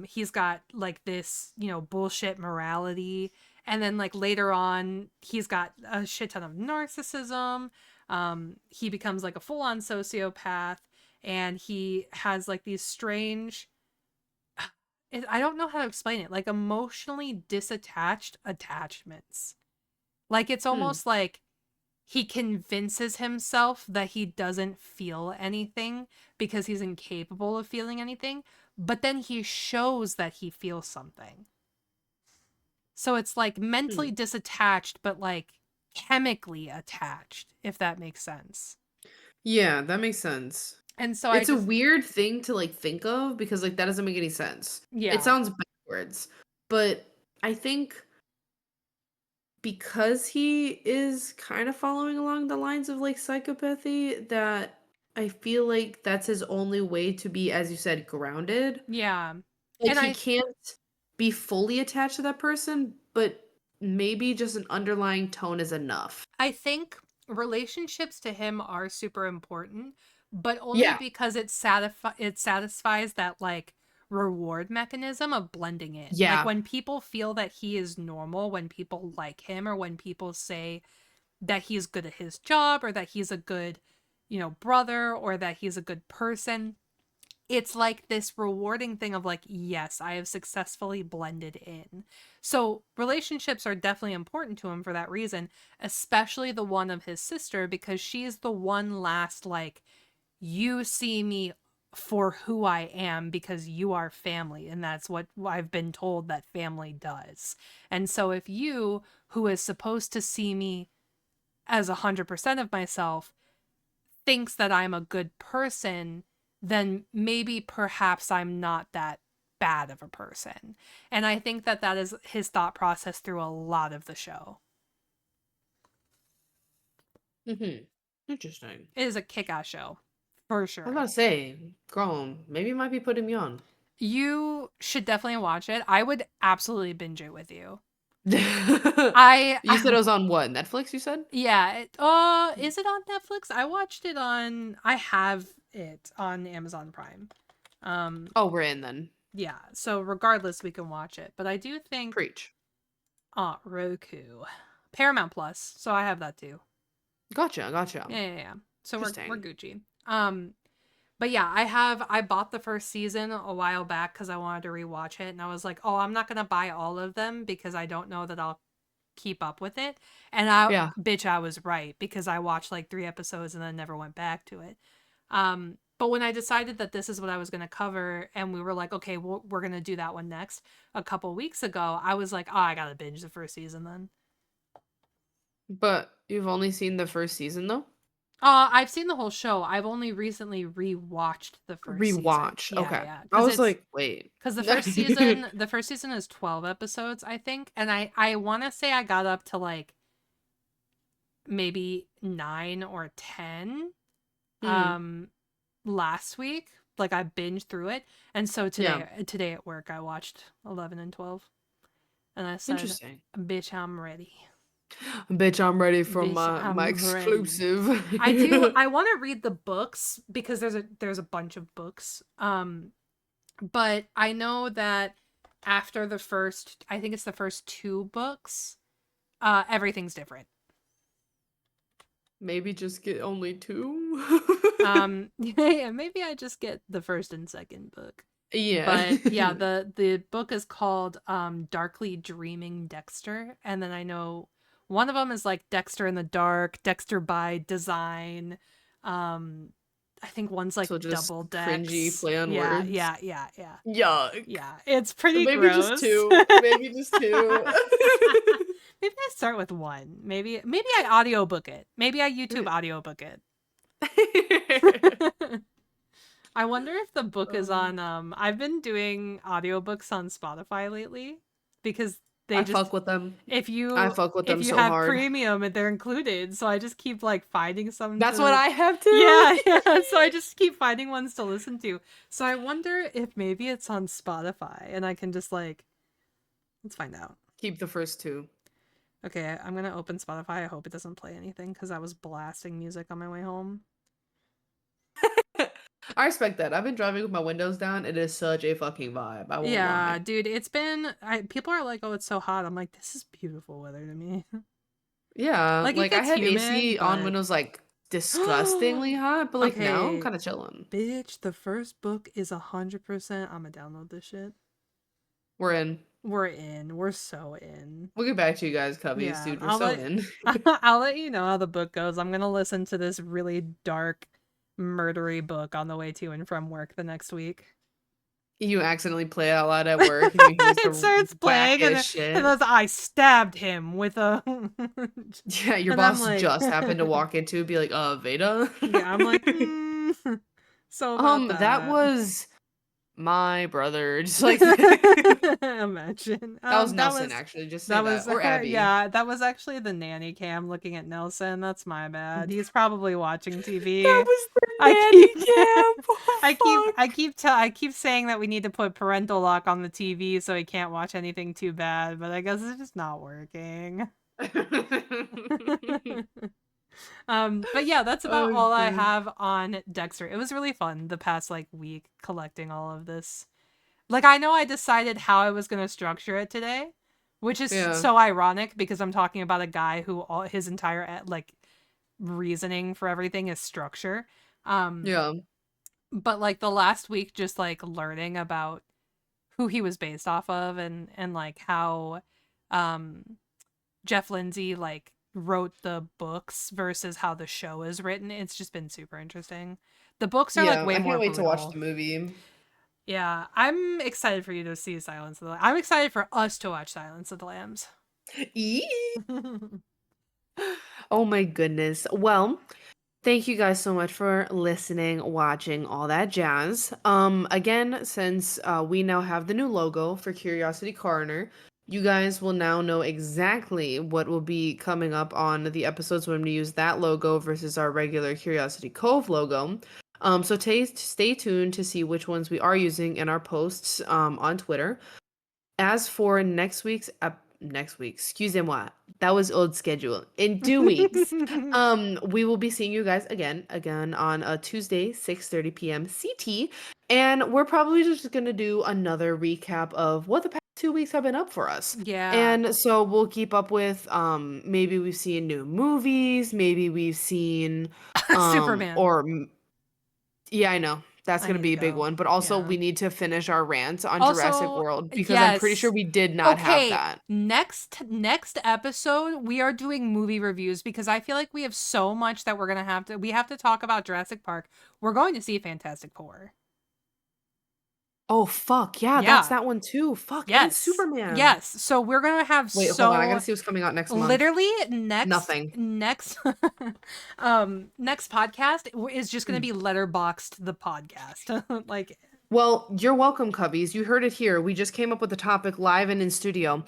He's got like this, bullshit morality. And then like later on, he's got a shit ton of narcissism. He becomes like a full on sociopath, and he has like these strange, I don't know how to explain it, like emotionally disattached attachments. Like it's Hmm. almost like he convinces himself that he doesn't feel anything because he's incapable of feeling anything, but then he shows that he feels something. So it's like mentally Hmm. disattached, but like chemically attached, if that makes sense. Yeah, that makes sense. And so I It's a just, weird thing to like think of because like that doesn't make any sense. It yeah, sounds backwards, but I think because he is kind of following along the lines of like psychopathy, that I feel like that's his only way to be, as you said, grounded. yeah. Like And he can't be fully attached to that person, but maybe just an underlying tone is enough. I think relationships to him are super important, but only Yeah. because it satisfies that like reward mechanism of blending in. Like Yeah. when people feel that he is normal, when people like him, or when people say that he's good at his job, or that he's a good, brother, or that he's a good person, it's like this rewarding thing of like, yes, I have successfully blended in. So relationships are definitely important to him for that reason, especially the one of his sister, because she's the one last like, you see me for who I am because you are family, and that's what I've been told that family does. And so if you, who is supposed to see me as 100% of myself, thinks that I'm a good person, then maybe perhaps I'm not that bad of a person. And I think that that is his thought process through a lot of the show. Mhm. Interesting. It is a kick-ass show, for I was sure. about to say, girl, maybe it might be putting me on. You should definitely watch it. I would absolutely binge it with you. You said it was on what? Netflix, you said? Yeah, is it on Netflix? I watched it on I have it on Amazon Prime. Um Oh, we're in then. yeah, so regardless we can watch it. But I do think Preach. Roku. Paramount Plus, so I have that too. Gotcha, gotcha. Yeah. So we're Interesting. Gucci. But yeah, I bought the first season a while back because I wanted to rewatch it, and I was like, oh, I'm not gonna buy all of them because I don't know that I'll keep up with it. And Yeah. I was right because I watched like 3 episodes and then never went back to it. But when I decided that this is what I was going to cover, and we were like, okay, we're going to do that one next a couple weeks ago, I was like, oh, I got to binge the first season then. But you've only seen the first season though? I've seen the whole show. I've only recently rewatched the first season. Rewatch. Yeah, Okay. yeah, I because was it's like, wait. because the first season is 12 episodes, I think, and I want to say I got up to like maybe 9 or 10 Hmm. um last week. Like I binged through it, and so Yeah. today at work I watched 11 and 12, and I said, Interesting. "Bitch, I'm ready. Bitch, I'm ready for Bitch, my I'm ready." exclusive. I want to read the books because there's a bunch of books. But I know that after the first, I think it's the first 2 books, everything's different. Maybe just get only 2? Yeah, maybe I just get the first and second book. Yeah. But yeah, the book is called Darkly Dreaming Dexter, and then I know one of them is like Dexter in the Dark, Dexter by Design. Um I think one's like So just Double cringy Dex. play on Yeah, words. yeah, yeah, yeah. Yuck. Yeah, it's pretty Maybe just gross. 2. Maybe just 2. Maybe I start with one. Maybe I audiobook it. Maybe I YouTube audiobook it. I wonder if the book is Um, on I've been doing audiobooks on Spotify lately because they I just fuck with them. if I you fuck with if them you so have hard. premium they're included. So I just keep like finding some That's what to I have to. yeah, yeah. So I just keep finding ones to listen to. So I wonder if maybe it's on Spotify and I can just like let's find out. Keep the first 2. Okay, I'm gonna open Spotify. I hope it doesn't play anything because I was blasting music on my way home. I respect that. I've been driving with my windows down. It is such a fucking vibe. I won't Yeah, lie. dude, it's been people are like, "Oh, it's so hot." I'm like, "This is beautiful weather to me." Yeah, Like it like I gets had humid, AC on but when it was like disgustingly hot, but like now I'm okay, kind of chilling. bitch, the first book is 100%. I'm gonna download this shit. We're in. We're in. We're so in. We'll get back to you guys, cubbies, Yeah, dude. We're so in. I'll let you know how the book goes. I'm gonna listen to this really dark, murdery book on the way to and from work the next week. You accidentally play it out loud at work and you hear It some starts playing wackest and shit. then I stabbed him with a Yeah, your and I'm boss like just happened to walk into and be like, Veda? yeah, I'm like so about That that. was my brother. Just like Imagine. that was Nelson, actually. Just say That that. was Or Abby. yeah, that was actually the nanny cam looking at Nelson. That's my bad. He's probably watching That TV. was the I nanny keep cam. Oh, I keep saying that we need to put parental lock on the TV so he can't watch anything too bad, but I guess it's just not working. fuck. But yeah, that's about Oh, all I shit. have on Dexter. It was really fun the past like week collecting all of this. Like I know I decided how I was going to structure it today, which is Yeah. so ironic because I'm talking about a guy who all his entire like reasoning for everything is structure. Um Yeah. but like the last week just like learning about who he was based off of and like how um Jeff Lindsay like wrote the books versus how the show is written. It's just been super interesting. The books are like Yeah. way I more can't wait to watch brutal. the movie. Yeah, I'm excited for you to see Silence of the Lambs. I'm excited for us to watch Silence of the Lambs. Eee. Oh my goodness. Well, thank you guys so much for listening, watching, all that jazz. Again, since we now have the new logo for Curiosity Coroner, you guys will now know exactly what will be coming up on the episodes when we use that logo versus our regular Curiosity Cove logo. So stay tuned to see which ones we are using in our posts on Twitter. As for next week's next week. Excusez-moi. That was old schedule. In 2 weeks, we will be seeing you guys again on a Tuesday, 6:30 p.m. CT, and we're probably just gonna do another recap of what the past 2 weeks have been up for us. Yeah. And so we'll keep up with maybe we've seen new movies, maybe we've seen Superman. or yeah, I know. That's I gonna need to be a big go. one, but also Yeah. we need to finish our rant on Jurassic Also, World because I'm pretty sure yes. we did not have Okay, that. next episode we are doing movie reviews because I feel like we have so much that we have to talk about Jurassic Park. We're going to see Fantastic Four. Oh, fuck, yeah, that's Yeah. that one too. Fuck, and Yes. Superman. Yes. So we're going to have Wait, hold on, I gotta so see what's coming out next month. literally next Nothing. next next podcast is just going to be letterboxed the podcast. Like Well, you're welcome, Cubbies. You heard it here. We just came up with the topic live and in studio.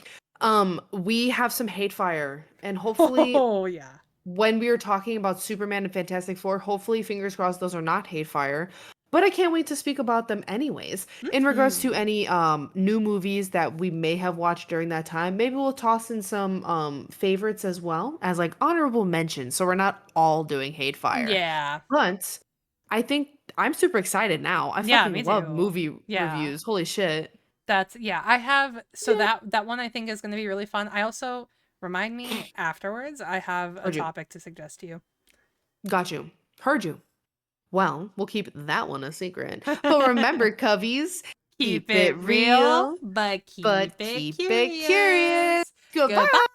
We have some hate fire, and hopefully oh yeah. when we were talking about Superman and Fantastic Four, hopefully, fingers crossed, those are not hate fire. But I can't wait to speak about them anyways. In regards to Mhm. any new movies that we may have watched during that time, maybe we'll toss in some favorites as well as like honorable mentions. So we're not all doing hate fire. Yeah. But I think I'm super excited now. I Yeah, fucking me love too. movie Yeah. reviews. Holy shit. That's yeah, I have so Yeah. that one I think is going to be really fun. I also remind me afterwards. I have a Heard you. topic to suggest to you. Got you. Heard you. Well, we'll keep that one a secret. But remember, Coveys, Keep keep it it real, real, but keep but it keep it curious. curious. Goodbye. Goodbye.